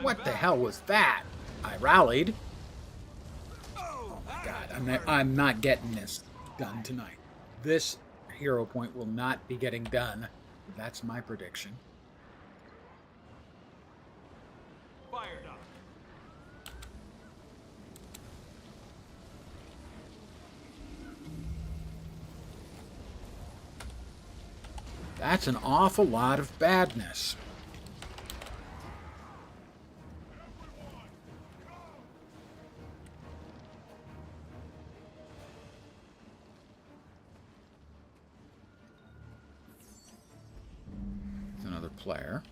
What the hell was that? I rallied. Oh my god, I'm not getting this done tonight. This hero point will not be getting done. That's my prediction. Fired up. That's an awful lot of badness. There's another player.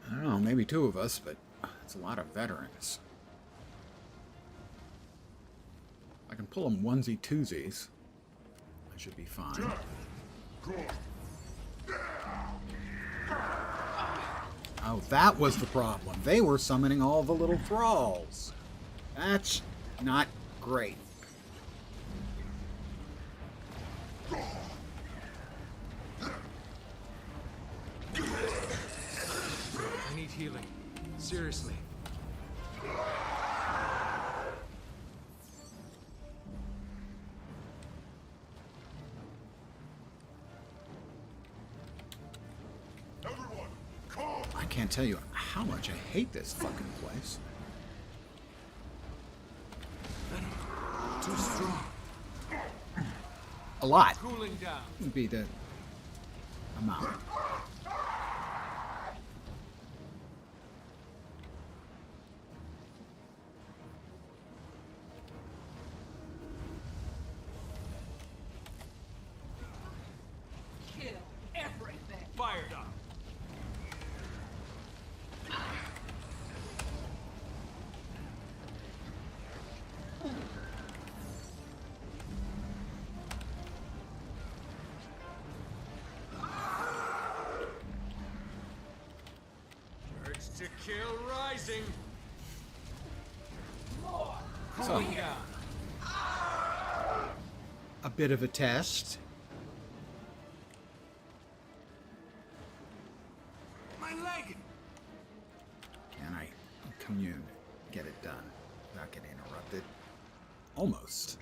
I don't know, maybe two of us, but it's a lot of veterans. I can pull them onesie twosies. I should be fine. Oh, that was the problem. They were summoning all the little thralls. That's not great. I need healing. Seriously. Everyone, calm! I can't tell you how much I hate this fucking place. Too strong. A lot Cooling down. would be the amount. Kill everything. Fired up. Urge to kill rising. More. So, Cooling down. a bit of a test. My leg. Can I commune, get it done without getting interrupted? Almost.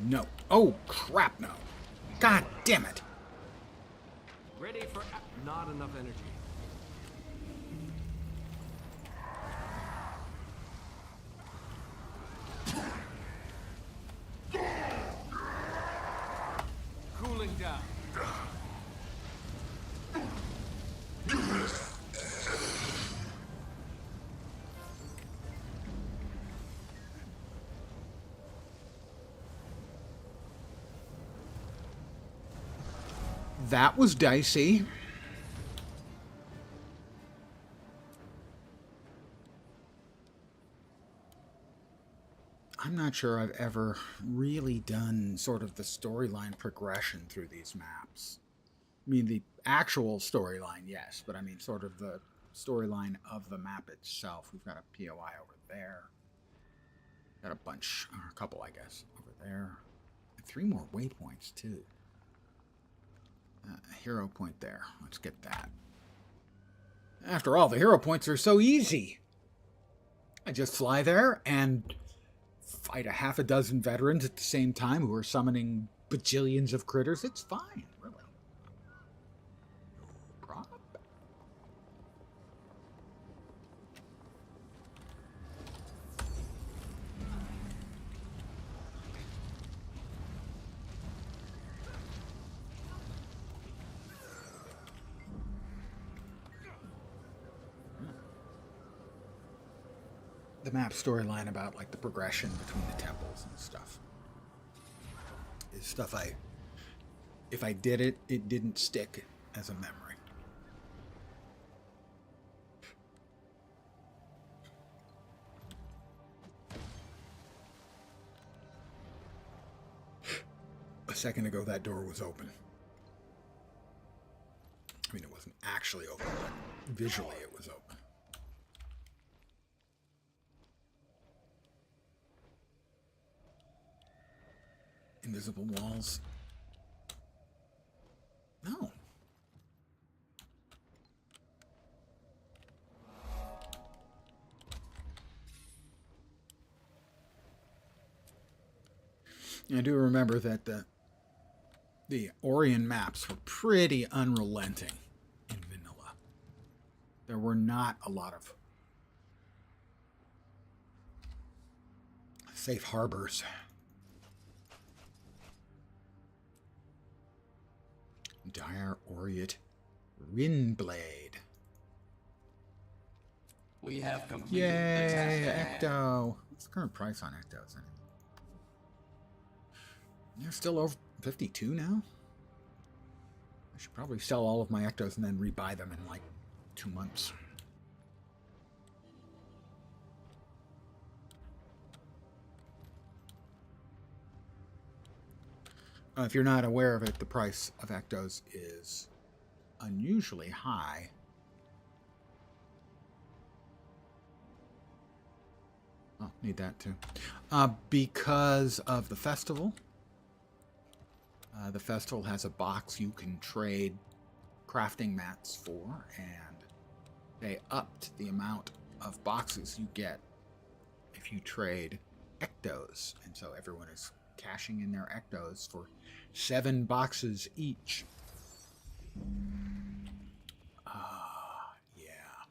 No. Oh, crap, no. God damn it. Ready for not enough energy. Cooling down. That was dicey. I'm not sure I've ever really done sort of the storyline progression through these maps. I mean, the actual storyline, yes, but I mean sort of the storyline of the map itself. We've got a POI over there. Got a bunch, or a couple, I guess, over there. And 3 more waypoints, too. A hero point there. Let's get that. After all, the hero points are so easy. I just fly there and fight a half a dozen veterans at the same time who are summoning bajillions of critters. It's fine, really. No problem. the map storyline about like the progression between the temples and stuff. Is stuff if I did it, it didn't stick as a memory. A second ago, that door was open. I mean, it wasn't actually open, but visually it was open. Invisible walls. No. I do remember that the Orion maps were pretty unrelenting in vanilla. There were not a lot of safe harbors. Dire Aureate Rinblade. We have completed Yay, the task. Ecto. What's the current price on Ectos anyway? They're still over 52 now? I should probably sell all of my Ectos and then rebuy them in like 2 months. If you're not aware of it, the price of Ectos is unusually high. Oh, need that too. Because of the festival. The festival has a box you can trade crafting mats for, and they upped the amount of boxes you get if you trade Ectos. And so everyone is cashing in their Ectos for 7 boxes each. Yeah.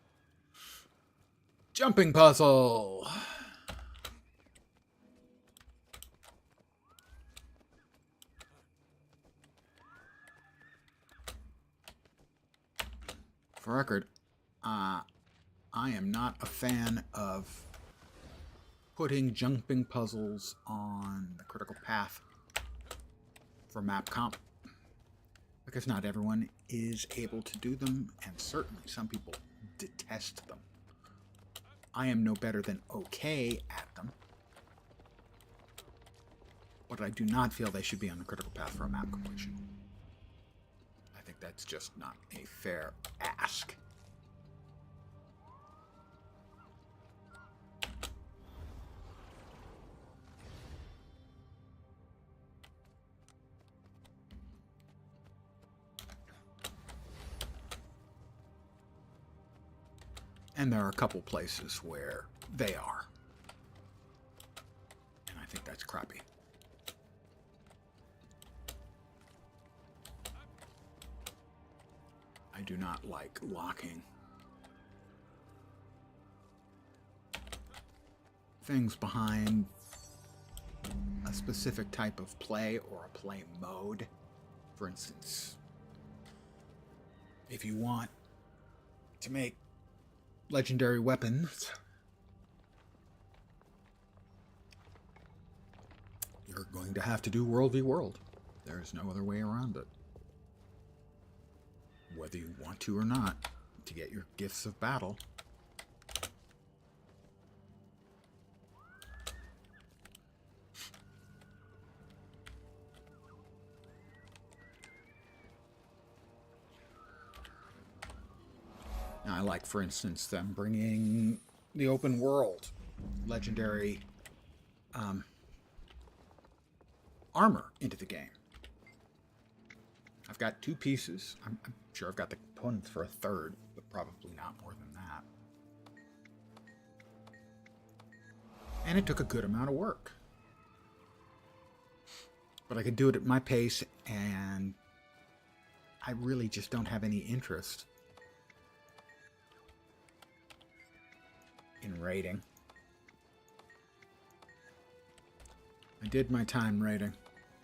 Jumping puzzle. For record, I am not a fan of putting jumping puzzles on the critical path for map comp, because not everyone is able to do them, and certainly some people detest them. I am no better than okay at them, but I do not feel they should be on the critical path for a map completion. I think that's just not a fair ask. And there are a couple places where they are. And I think that's crappy. I do not like locking things behind a specific type of play or a play mode. For instance, if you want to make legendary weapons, you're going to have to do World v. World. There's no other way around it. Whether you want to or not, to get your gifts of battle. Now, I like, for instance, them bringing the open world legendary armor into the game. I've got 2 pieces. I'm sure I've got the components for a 3rd, but probably not more than that. And it took a good amount of work. But I could do it at my pace, and I really just don't have any interest in raiding. I did my time raiding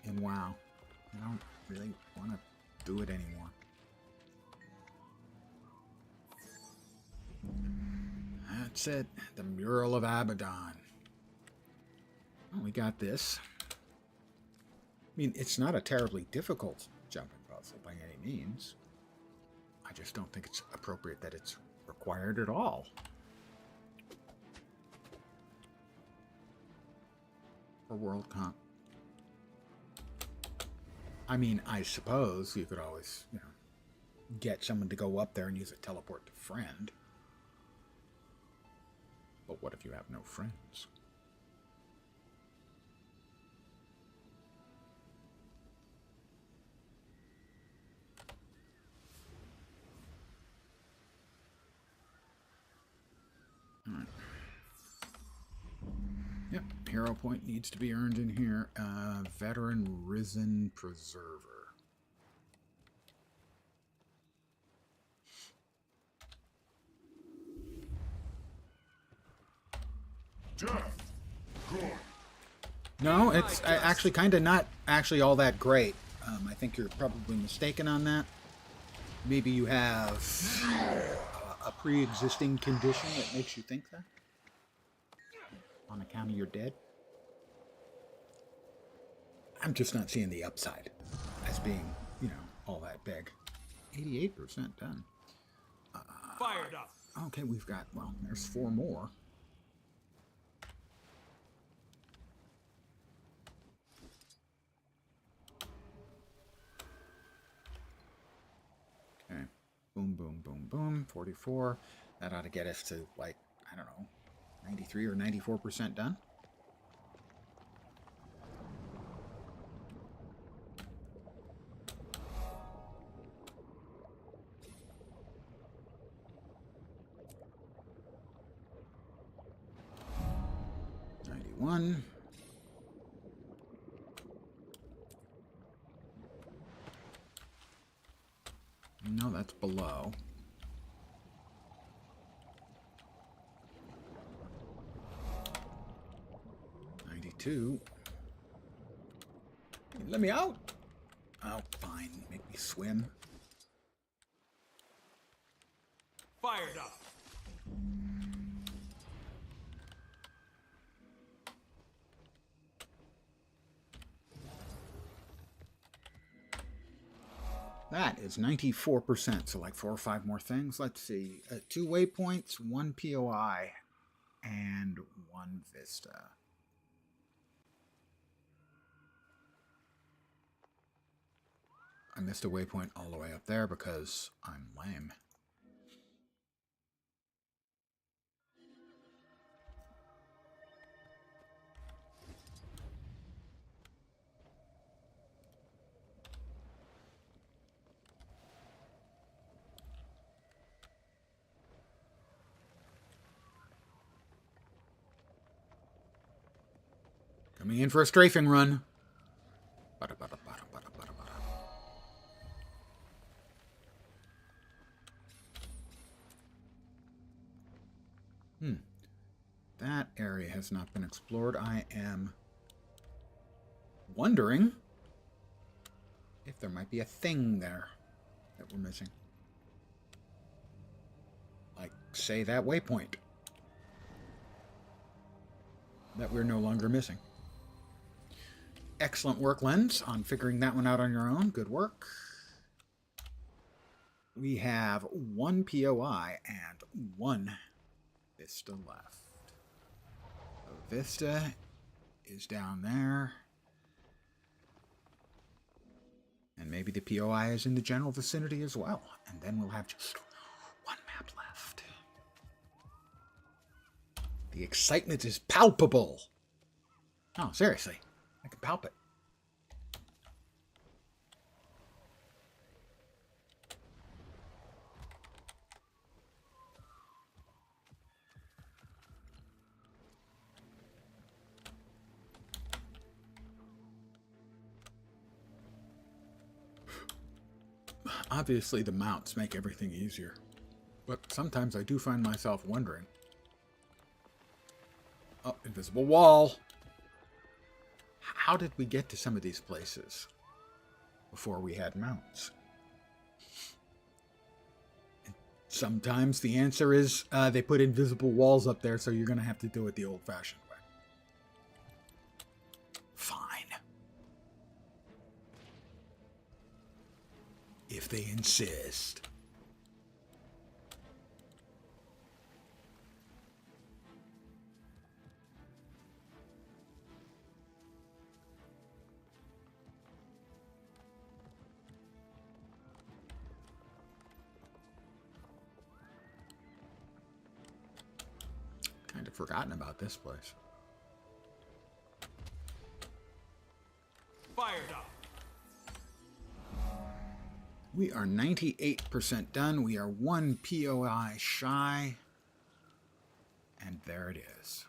in WoW. I don't really want to do it anymore. That's it. The Mural of Abaddon. Well, we got this. I mean, it's not a terribly difficult jumping puzzle by any means. I just don't think it's appropriate that it's required at all. For World Comp. I mean, I suppose you could always, you know, get someone to go up there and use a teleport to friend. But what if you have no friends? Alright. Yep, hero point needs to be earned in here. Veteran Risen Preserver. No, it's actually kind of not actually all that great. I think you're probably mistaken on that. Maybe you have a pre-existing condition that makes you think that? On account of you're dead? I'm just not seeing the upside as being, you know, all that big. 88% done. Fired up. Okay, we've got, well, there's 4 more. Okay. Boom, boom, boom, boom. 44. That ought to get us to, like, I don't know, 93 or 94% done. One. No, that's below. 92. Let me out. Oh, fine. Make me swim. Fired up. That is 94%, so like 4 or 5 more things. Let's see. 2 waypoints, 1 POI, and 1 Vista. I missed a waypoint all the way up there because I'm lame. Coming in for a strafing run. That area has not been explored. I am wondering if there might be a thing there that we're missing. Like, say, that waypoint that we're no longer missing. Excellent work, Lens, on figuring that one out on your own. Good work. We have 1 POI and 1 Vista left. So Vista is down there. And maybe the POI is in the general vicinity as well. And then we'll have just 1 map left. The excitement is palpable. Oh, seriously. I can palp it. Obviously, the mounts make everything easier. But sometimes I do find myself wondering. Oh, invisible wall. How did we get to some of these places before we had mounts? It Sometimes the answer is they put invisible walls up there, so you're going to have to do it the old-fashioned way. Fine. If they insist. Kind of forgotten about this place. Fired up. We are 98% done. We are 1 POI shy. And there it is.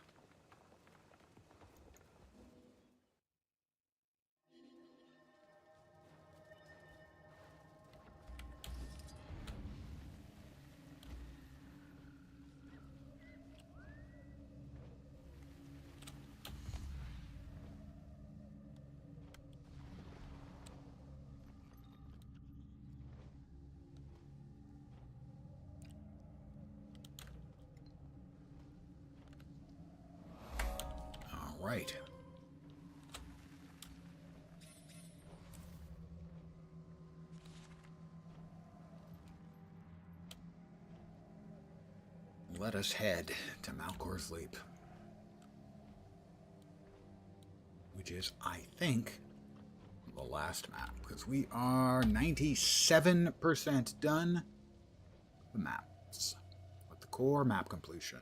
Right. Let us head to Malkor's Leap, which is, I think, the last map, because we are 97% done with the maps, with the core map completion.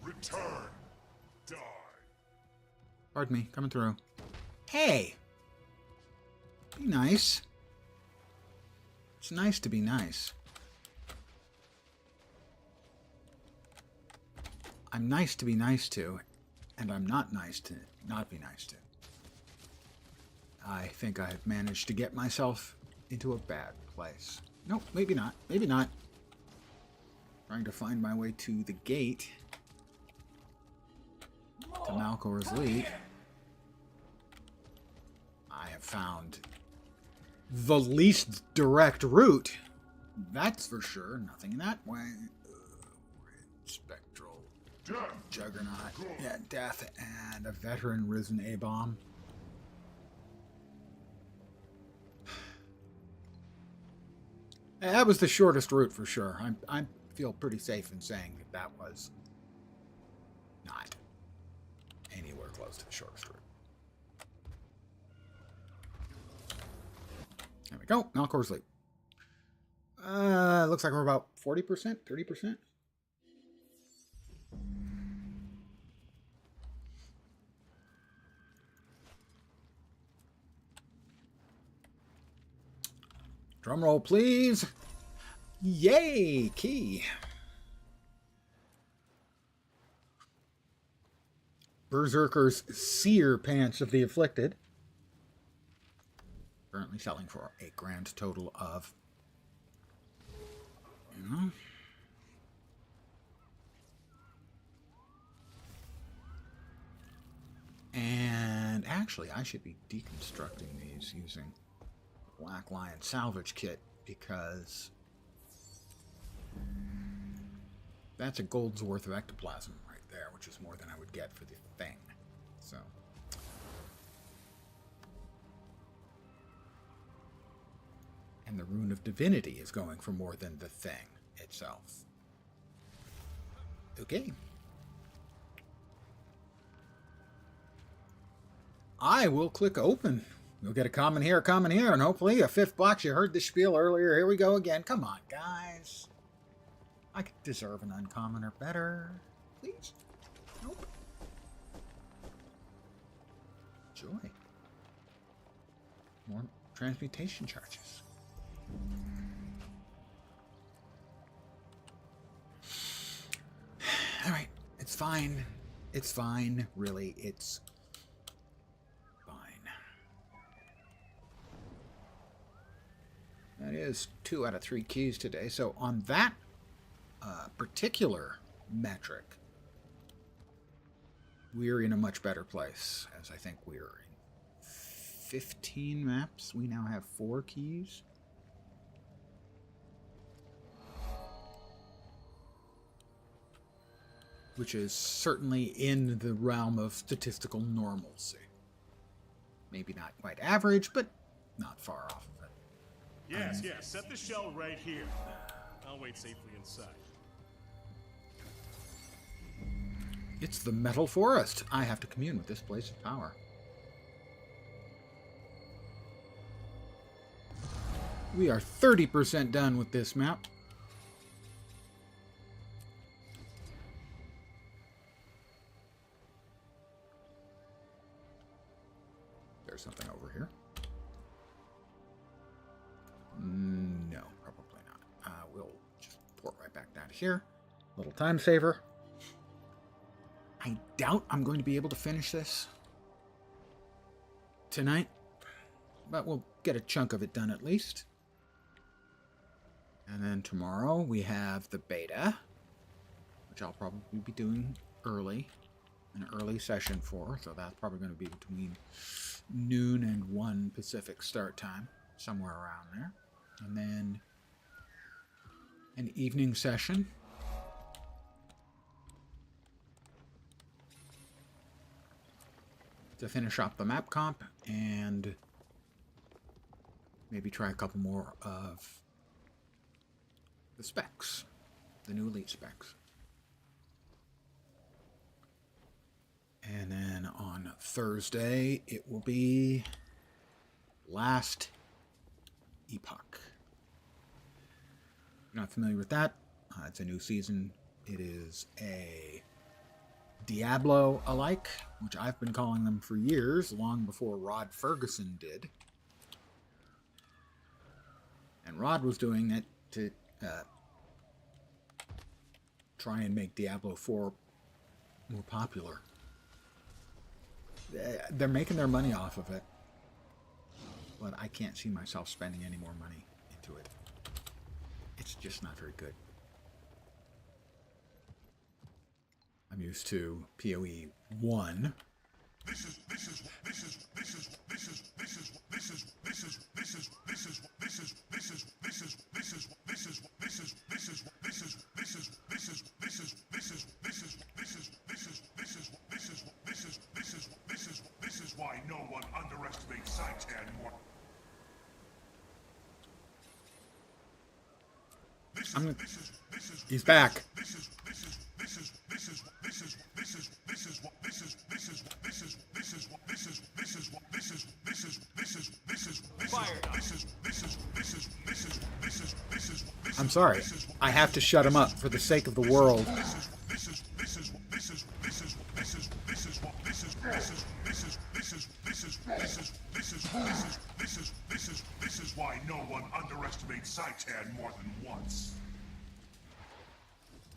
Return. Die. Pardon me, coming through. Hey! Be nice. It's nice to be nice. I'm nice to be nice to, and I'm not nice to not be nice to. I think I've managed to get myself into a bad place. Nope, maybe not. Maybe not. Trying to find my way to the gate. To Malkor's Leap. I have found the least direct route. That's for sure. Nothing in that way. Spectral. Juggernaut. Yeah, death and a veteran risen A-bomb. That was the shortest route for sure. I feel pretty safe in saying that that was not anywhere close to the shortest route. There we go. Malkor's Leap. Looks like we're about 40%, 30%. Drum roll, please. Yay! Key. Berserker's Seer Pants of the Afflicted. Currently selling for a grand total of... And actually, I should be deconstructing these using Black Lion Salvage Kit, because that's a gold's worth of ectoplasm right there, which is more than I would get for the thing. So, and the Rune of Divinity is going for more than the thing itself. Okay. I will click open. You'll get a common here, and hopefully a fifth box. You heard the spiel earlier. Here we go again. Come on, guys. I deserve an uncommon or better. Please. Nope. Joy. More transmutation charges. All right. It's fine. It's fine. Really, it's... That is 2 out of 3 keys today. So on that particular metric, we're in a much better place, as I think we're in 15 maps. We now have 4 keys. Which is certainly in the realm of statistical normalcy. Maybe not quite average, but not far off of it. Yes, yes. Set the shell right here. I'll wait safely inside. It's the Metal Forest. I have to commune with this place of power. We are 30% done with this map. There's something over here. No, probably not. We'll just port right back down here. Little time saver. I doubt I'm going to be able to finish this tonight, but we'll get a chunk of it done at least. And then tomorrow we have the beta, which I'll probably be doing early, an early session for, so that's probably going to be between noon and 1 Pacific start time, somewhere around there. And then an evening session. To finish up the map comp and maybe try a couple more of the specs, the new elite specs. And then on Thursday, it will be Last Epoch. If you're not familiar with that, it's a new season. It is a Diablo alike, which I've been calling them for years, long before Rod Ferguson did. And Rod was doing it to try and make Diablo 4 more popular. They're making their money off of it, but I can't see myself spending any more money into it. It's just not very good. I'm used to PoE 1. Why no one underestimates Saitan more. He's back. I'm sorry. I have to shut him up for the sake of the world. This is why no one underestimates Saitan more than once.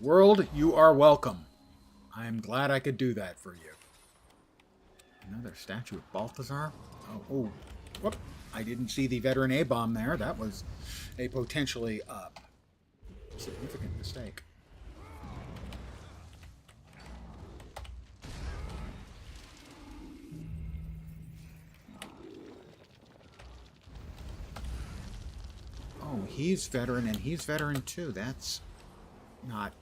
World, you are welcome. I am glad I could do that for you. Another statue of Balthazar? Oh, whoop. I didn't see the veteran A-bomb there. That was a potentially significant mistake. Oh, he's veteran and he's veteran too. That's not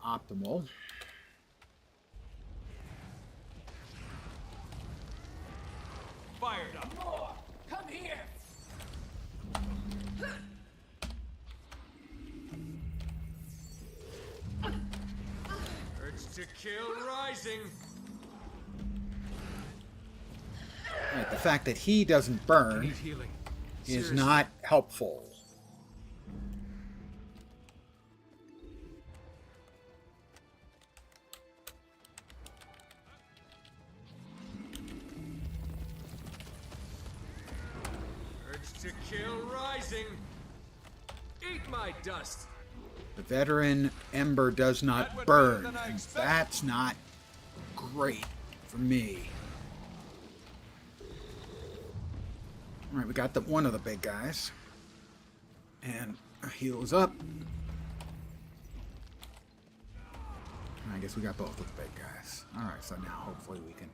optimal. Fired up. More! Come here! Urge to kill rising. Right, the fact that he doesn't burn Need healing. is Seriously. not helpful. Urge to kill rising. Eat my dust. The veteran Ember does not burn, and that's not great for me. All right, we got one of the big guys, and heals up. I guess we got both of the big guys. All right, so now hopefully we can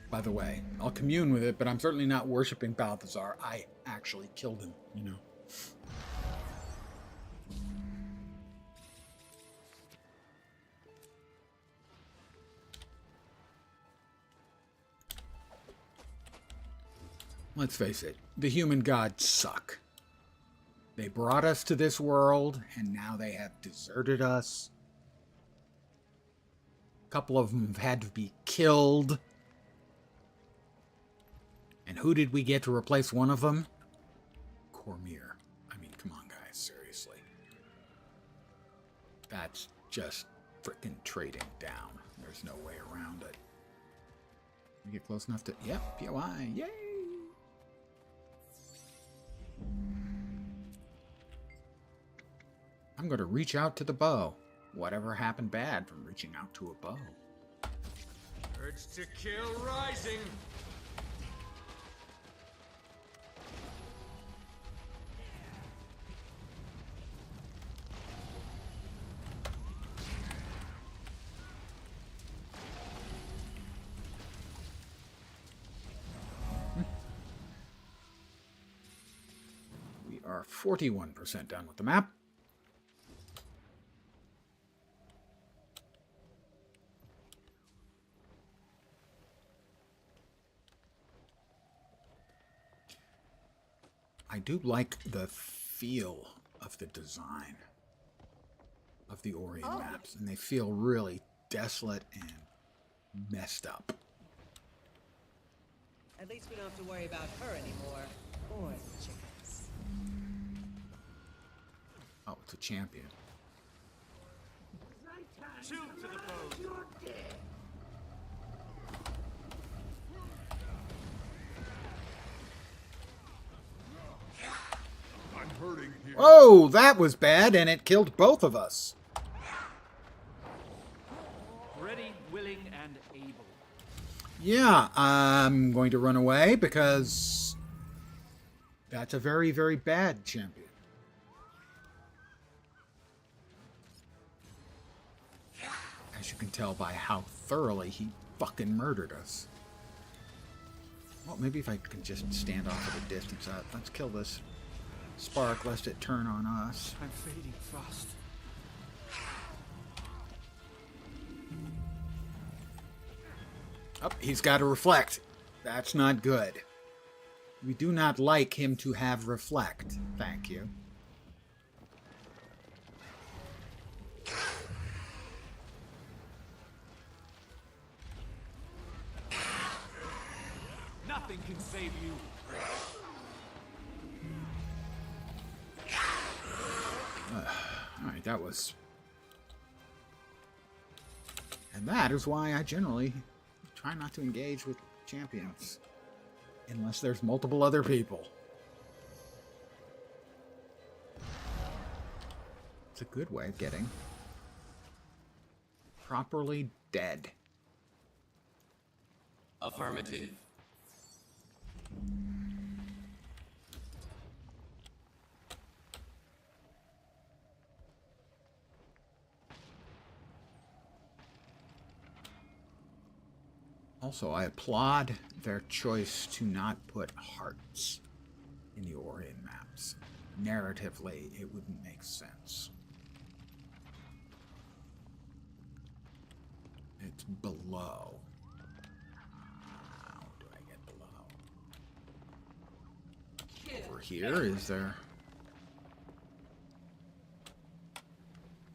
by the way. I'll commune with it, but I'm certainly not worshiping Balthazar. I actually killed him, you know. Let's face it, the human gods suck. They brought us to this world, and now they have deserted us. A couple of them have had to be killed. And who did we get to replace one of them? Cormyr. I mean, come on, guys, seriously. That's just frickin' trading down. There's no way around it. We get close enough to... Yep, POI, yay! I'm going to reach out to the bow. Whatever happened bad from reaching out to a bow? Urge to kill rising. We are 41% done with the map. I do like the feel of the design of the Orion maps, and they feel really desolate and messed up. At least we don't have to worry about her anymore. Or the chickens. Oh, it's a champion. Two to the bow. You're dead. I'm hurting here. Oh, that was bad, and it killed both of us. Ready, willing, and able. Yeah, I'm going to run away because that's a very, very bad champion. As you can tell by how thoroughly he fucking murdered us. Well, maybe if I can just stand off at a distance. Let's kill this spark, lest it turn on us. I'm fading fast. Oh, he's got to reflect. That's not good. We do not like him to have reflect. Thank you. Nothing can save you. Alright, that was... And that is why I generally try not to engage with champions. Unless there's multiple other people. It's a good way of getting properly dead. Affirmative. Also, I applaud their choice to not put hearts in the Orion maps. Narratively, it wouldn't make sense. It's below. How do I get below? Over here, is there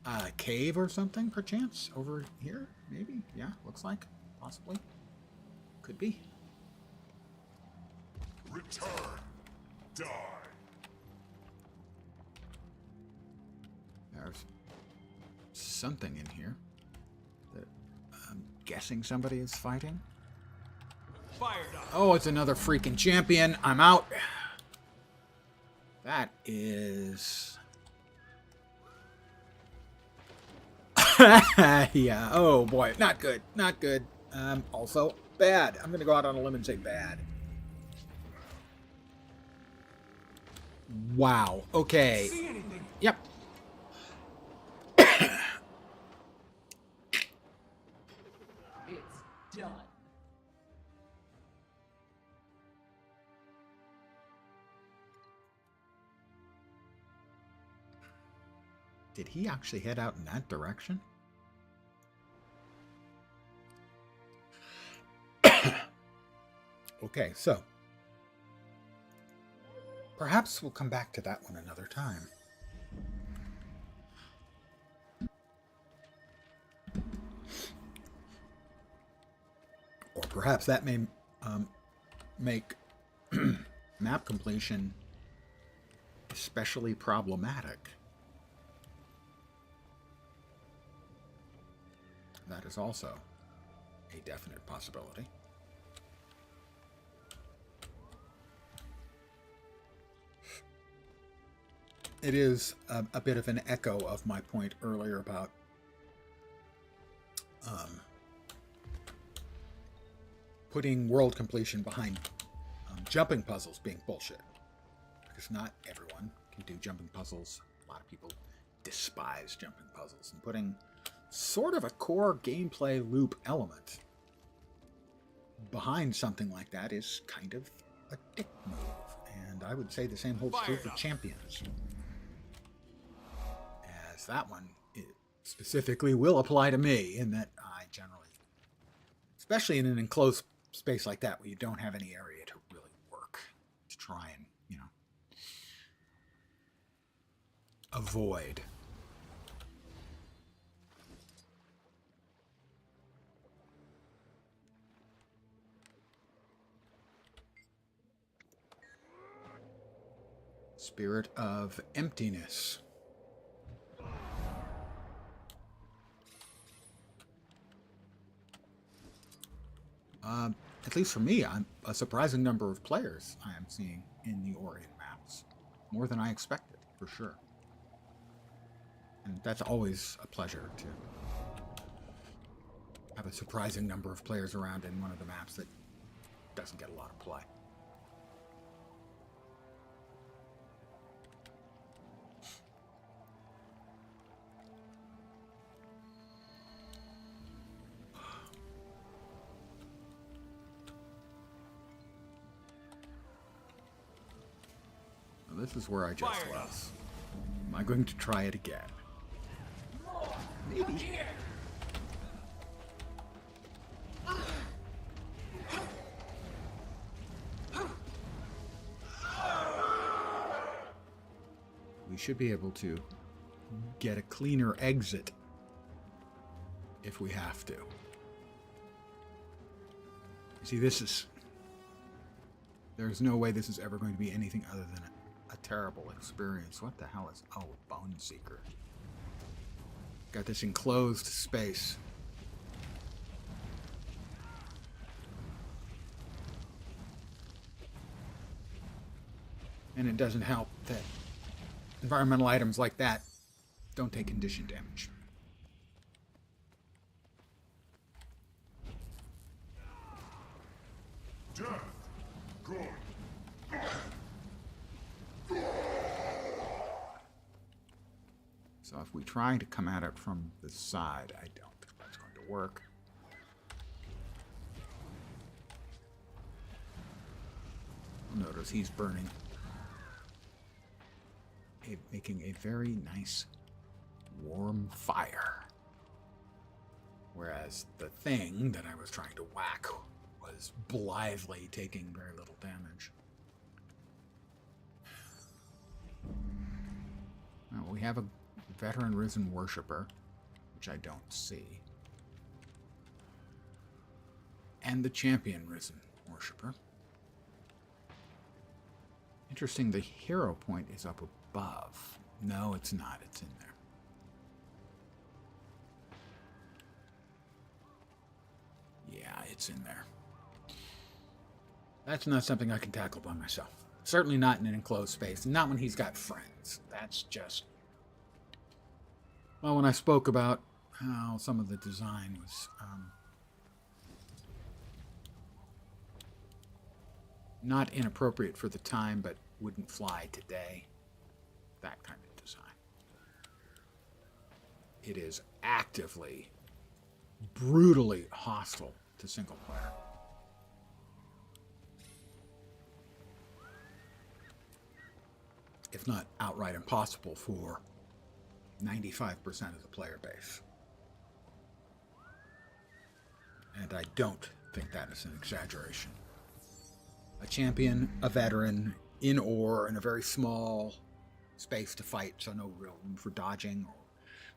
a cave or something, perchance? Over here, maybe? Yeah, looks like. Possibly. Could be. Return. Die. There's something in here that I'm guessing somebody is fighting. Fired up. Oh, it's another freaking champion. I'm out. That is... yeah, oh boy. Not good. Not good. Also, bad. I'm going to go out on a limb and say bad. Wow. Okay. See anything? Yep. It's done. Did he actually head out in that direction? Okay, so perhaps we'll come back to that one another time. Or perhaps that may make map completion especially problematic. That is also a definite possibility. It is a bit of an echo of my point earlier about putting world completion behind jumping puzzles being bullshit. Because not everyone can do jumping puzzles. A lot of people despise jumping puzzles. And putting sort of a core gameplay loop element behind something like that is kind of a dick move. And I would say the same holds true for Champions. As that one specifically will apply to me in that I generally, especially in an enclosed space like that where you don't have any area to really work, to try and, you know, avoid. Spirit of emptiness. At least for me, I'm a surprising number of players I am seeing in the Orient maps. More than I expected, for sure. And that's always a pleasure to have a surprising number of players around in one of the maps that doesn't get a lot of play. This is where I just was. Am I going to try it again? Maybe. We should be able to get a cleaner exit if we have to. You see, there's no way this is ever going to be anything other than a terrible experience. What the hell is... Oh, Bone Seeker. Got this enclosed space. And it doesn't help that environmental items like that don't take condition damage. Death. Good. So if we try to come at it from the side, I don't think that's going to work. Notice he's burning. Making a very nice warm fire. Whereas the thing that I was trying to whack was blithely taking very little damage. Well, we have a veteran risen worshipper, which I don't see. And the champion risen worshipper. Interesting, the hero point is up above. No, it's not. It's in there. Yeah, it's in there. That's not something I can tackle by myself. Certainly not in an enclosed space. Not when he's got friends. That's just... Well, when I spoke about how some of the design was not inappropriate for the time, but wouldn't fly today. That kind of design. It is actively, brutally hostile to single player. If not outright impossible for 95% of the player base. And I don't think that is an exaggeration. A champion, a veteran, in ore, in a very small space to fight, so no real room for dodging or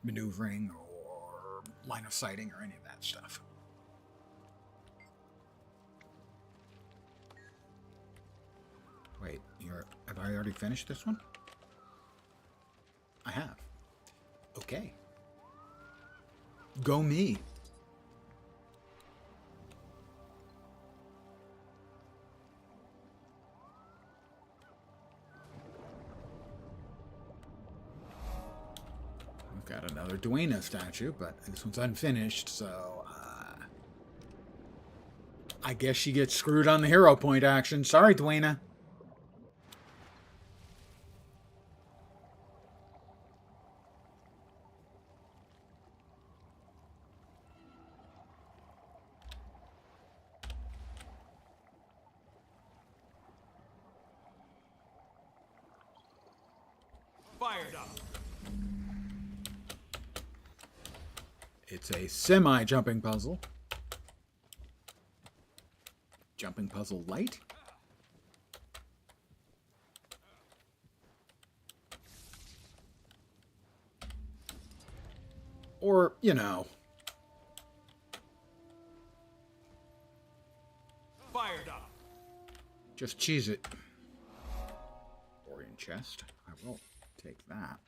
maneuvering or line of sighting or any of that stuff. Wait, have I already finished this one? I have. Okay. Go me. We've got another Dwayna statue, but this one's unfinished, so I guess she gets screwed on the hero point action. Sorry, Dwayna. Fired up. It's a semi-jumping puzzle. Jumping puzzle light. Or, you know. Fired up. Just cheese it. Orient chest. I will take that.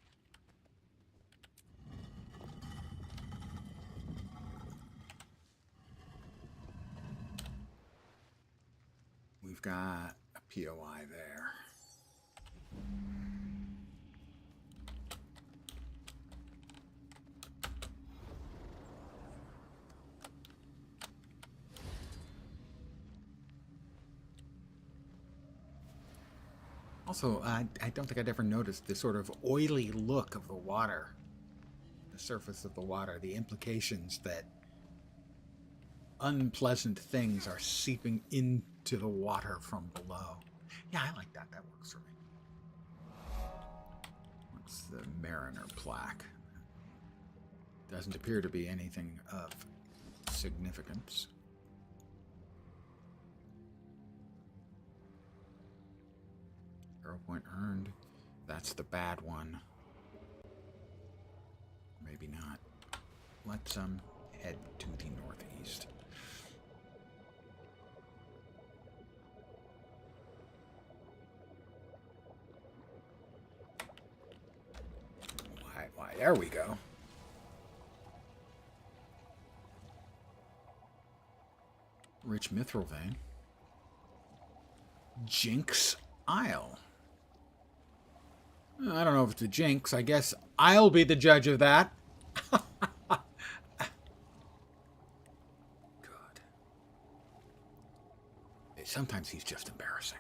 We've got a POI there. Also, I don't think I'd ever noticed the sort of oily look of the water, the surface of the water, the implications that unpleasant things are seeping into the water from below. Yeah, I like that. That works for me. What's the Mariner plaque? Doesn't appear to be anything of significance. Hero point earned. That's the bad one. Maybe not. Let's head to the northeast. Why, there we go. Rich mithril vein. Jinx Isle. I don't know if it's a jinx. I guess I'll be the judge of that. Good. Sometimes he's just embarrassing.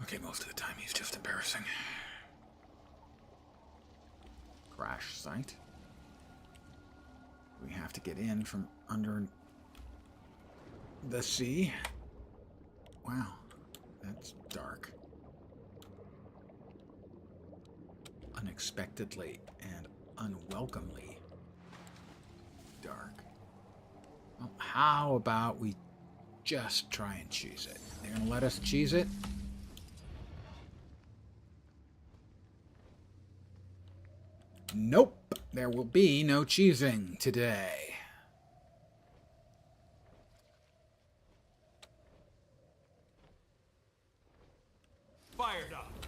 Okay, most of the time he's just embarrassing. Crash site. We have to get in from under the sea. Wow, that's dark. Unexpectedly and unwelcomely dark. Well, how about we just try and cheese it? They're gonna let us cheese it? Nope, there will be no cheesing today. Fired up.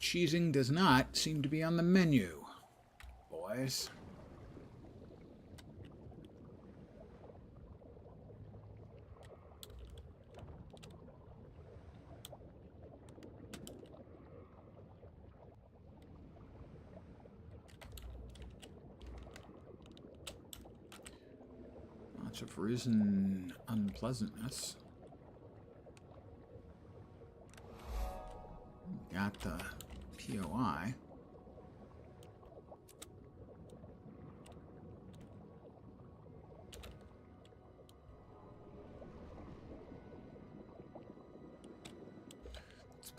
Cheesing does not seem to be on the menu, boys. Lots of risen unpleasantness. Got the POI.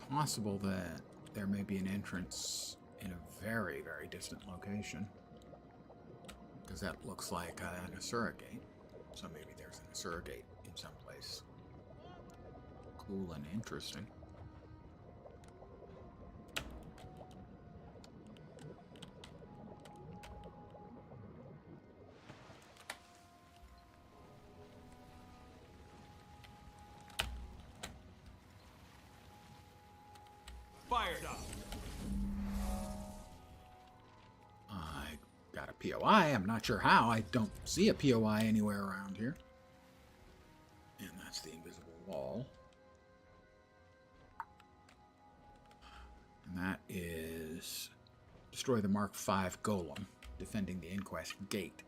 possible that there may be an entrance in a very, very distant location. Because that looks like an Asura gate. So maybe there's an Asura gate in some place. Cool and interesting. Fired up. I got a POI. I'm not sure how. I don't see a POI anywhere around here. And that's the invisible wall. And that is destroy the Mark V Golem, defending the Inquest Gate.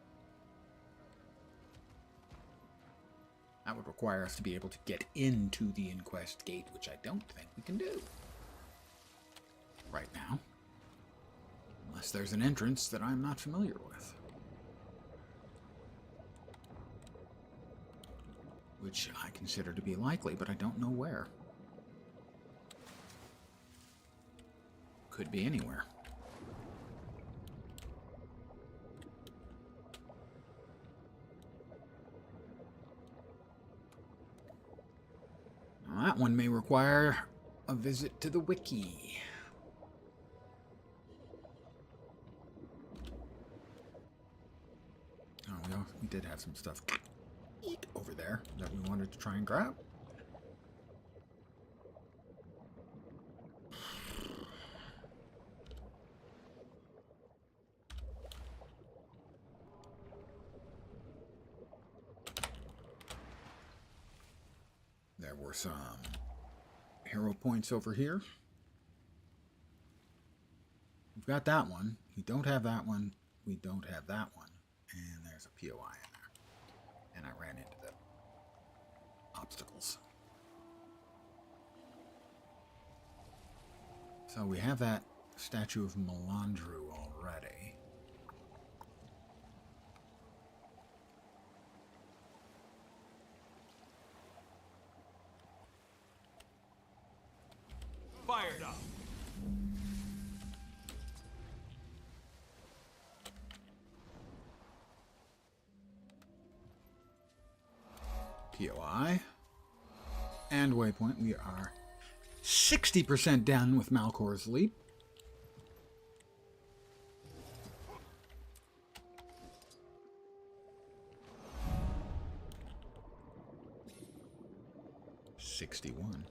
That would require us to be able to get into the Inquest Gate, which I don't think we can do right now. Unless there's an entrance that I'm not familiar with. Which I consider to be likely, but I don't know where. Could be anywhere. Now, that one may require a visit to the wiki. Oh, we did have some stuff over there that we wanted to try and grab. There were some hero points over here. We've got that one. We don't have that one. We don't have that one. And there's a POI in there. And I ran into the obstacles. So we have that statue of Melandru already. Fired up. POI. And waypoint. We are 60% down with Malcor's Leap. $61.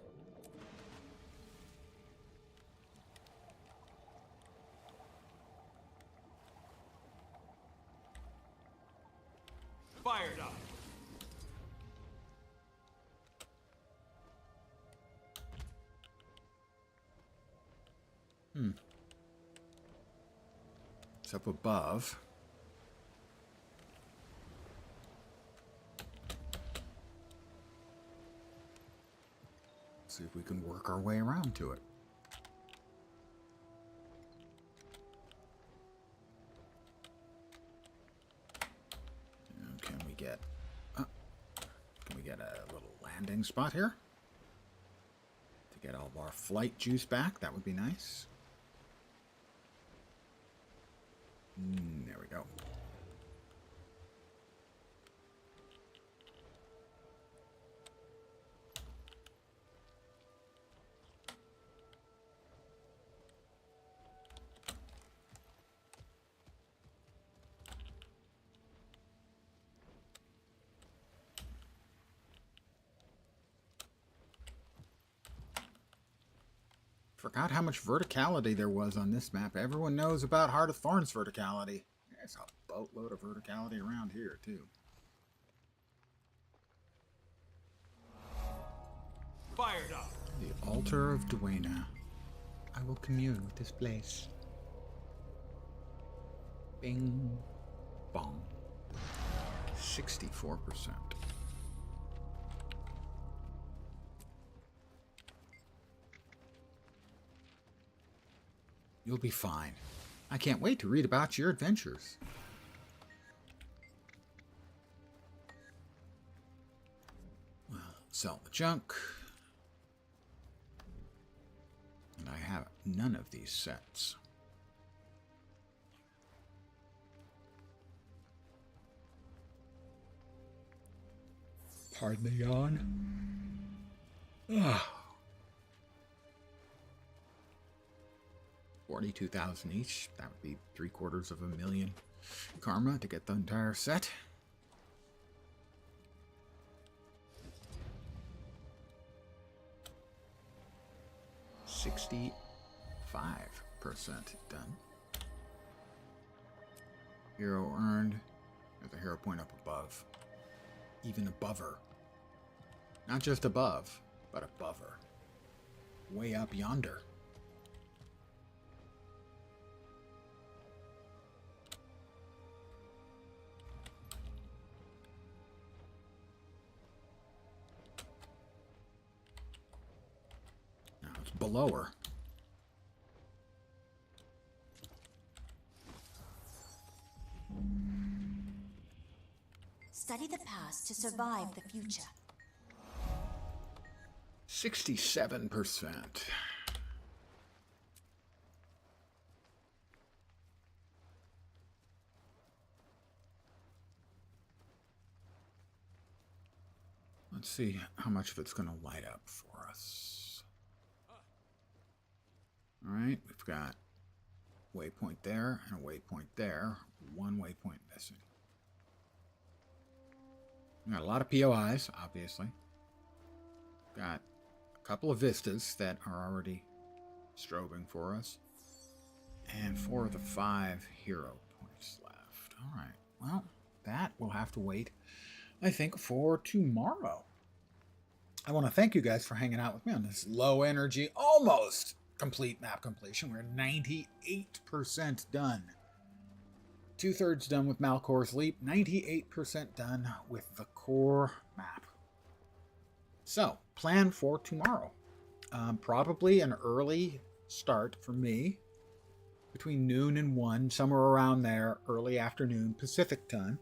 Fired up. It's up above. See if we can work our way around to it. And can we get a little landing spot here to get all of our flight juice back? That would be nice. There we go. Forgot how much verticality there was on this map. Everyone knows about Heart of Thorns verticality. There's a boatload of verticality around here, too. Fired up. The Altar of Dwayna. I will commune with this place. Bing. Bong. 64%. You'll be fine. I can't wait to read about your adventures. Well, sell the junk. And I have none of these sets. Pardon the yawn. Ugh. 42,000 each. That would be 750,000 karma to get the entire set. $65% done. Hero earned. There's a hero point up above. Even above her. Not just above, but above her. Way up yonder. Now it's below her. Study the past to survive the future. 67%. Let's see how much of it's going to light up for us. All right, we've got waypoint there and a waypoint there. One waypoint missing. We got a lot of POIs, obviously. Got a couple of vistas that are already strobing for us. And 4 of the 5 hero points left. All right. Well, that will have to wait, I think, for tomorrow. I want to thank you guys for hanging out with me on this low energy, almost complete map completion. We're 98% done. 2/3 done with Malcor's Leap, 98% done with the core map. So, plan for tomorrow. Probably an early start for me, between noon and 1, somewhere around there, early afternoon, Pacific time.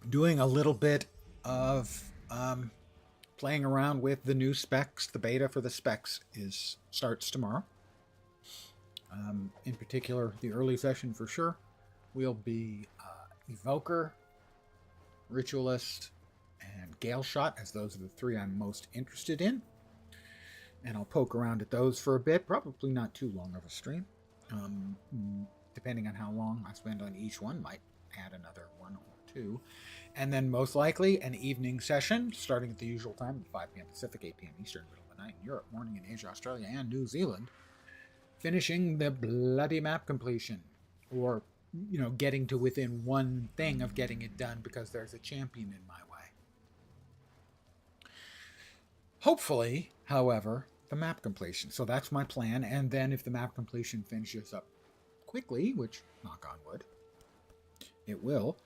Doing a little bit of playing around with the new specs. The beta for the specs starts tomorrow. In particular, the early session for sure will be Evoker, Ritualist, and Gale Shot, as those are the 3 I'm most interested in. And I'll poke around at those for a bit, probably not too long of a stream. Depending on how long I spend on each one, might add another 1 or 2. And then most likely an evening session, starting at the usual time, 5 p.m. Pacific, 8 p.m. Eastern, middle of the night in Europe, morning in Asia, Australia, and New Zealand. Finishing the bloody map completion. Or, you know, getting to within one thing of getting it done because there's a champion in my way. Hopefully, however, the map completion. So that's my plan. And then if the map completion finishes up quickly, which, knock on wood, it will,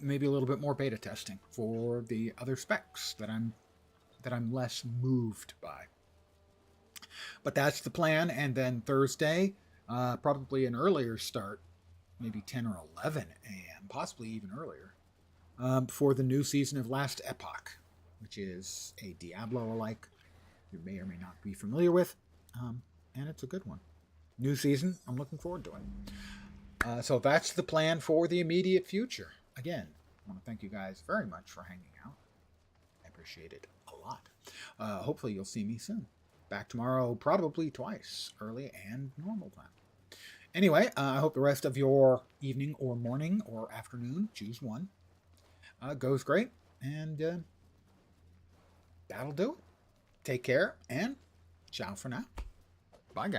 maybe a little bit more beta testing for the other specs that I'm less moved by. But that's the plan. And then Thursday, probably an earlier start, maybe 10 or 11 a.m., possibly even earlier, for the new season of Last Epoch, which is a Diablo-alike you may or may not be familiar with, and it's a good one. New season, I'm looking forward to it. So that's the plan for the immediate future. Again, I want to thank you guys very much for hanging out. I appreciate it a lot. Hopefully you'll see me soon. Back tomorrow, probably twice, early and normal time. Anyway, I hope the rest of your evening or morning or afternoon, choose one, goes great. And that'll do it. Take care and ciao for now.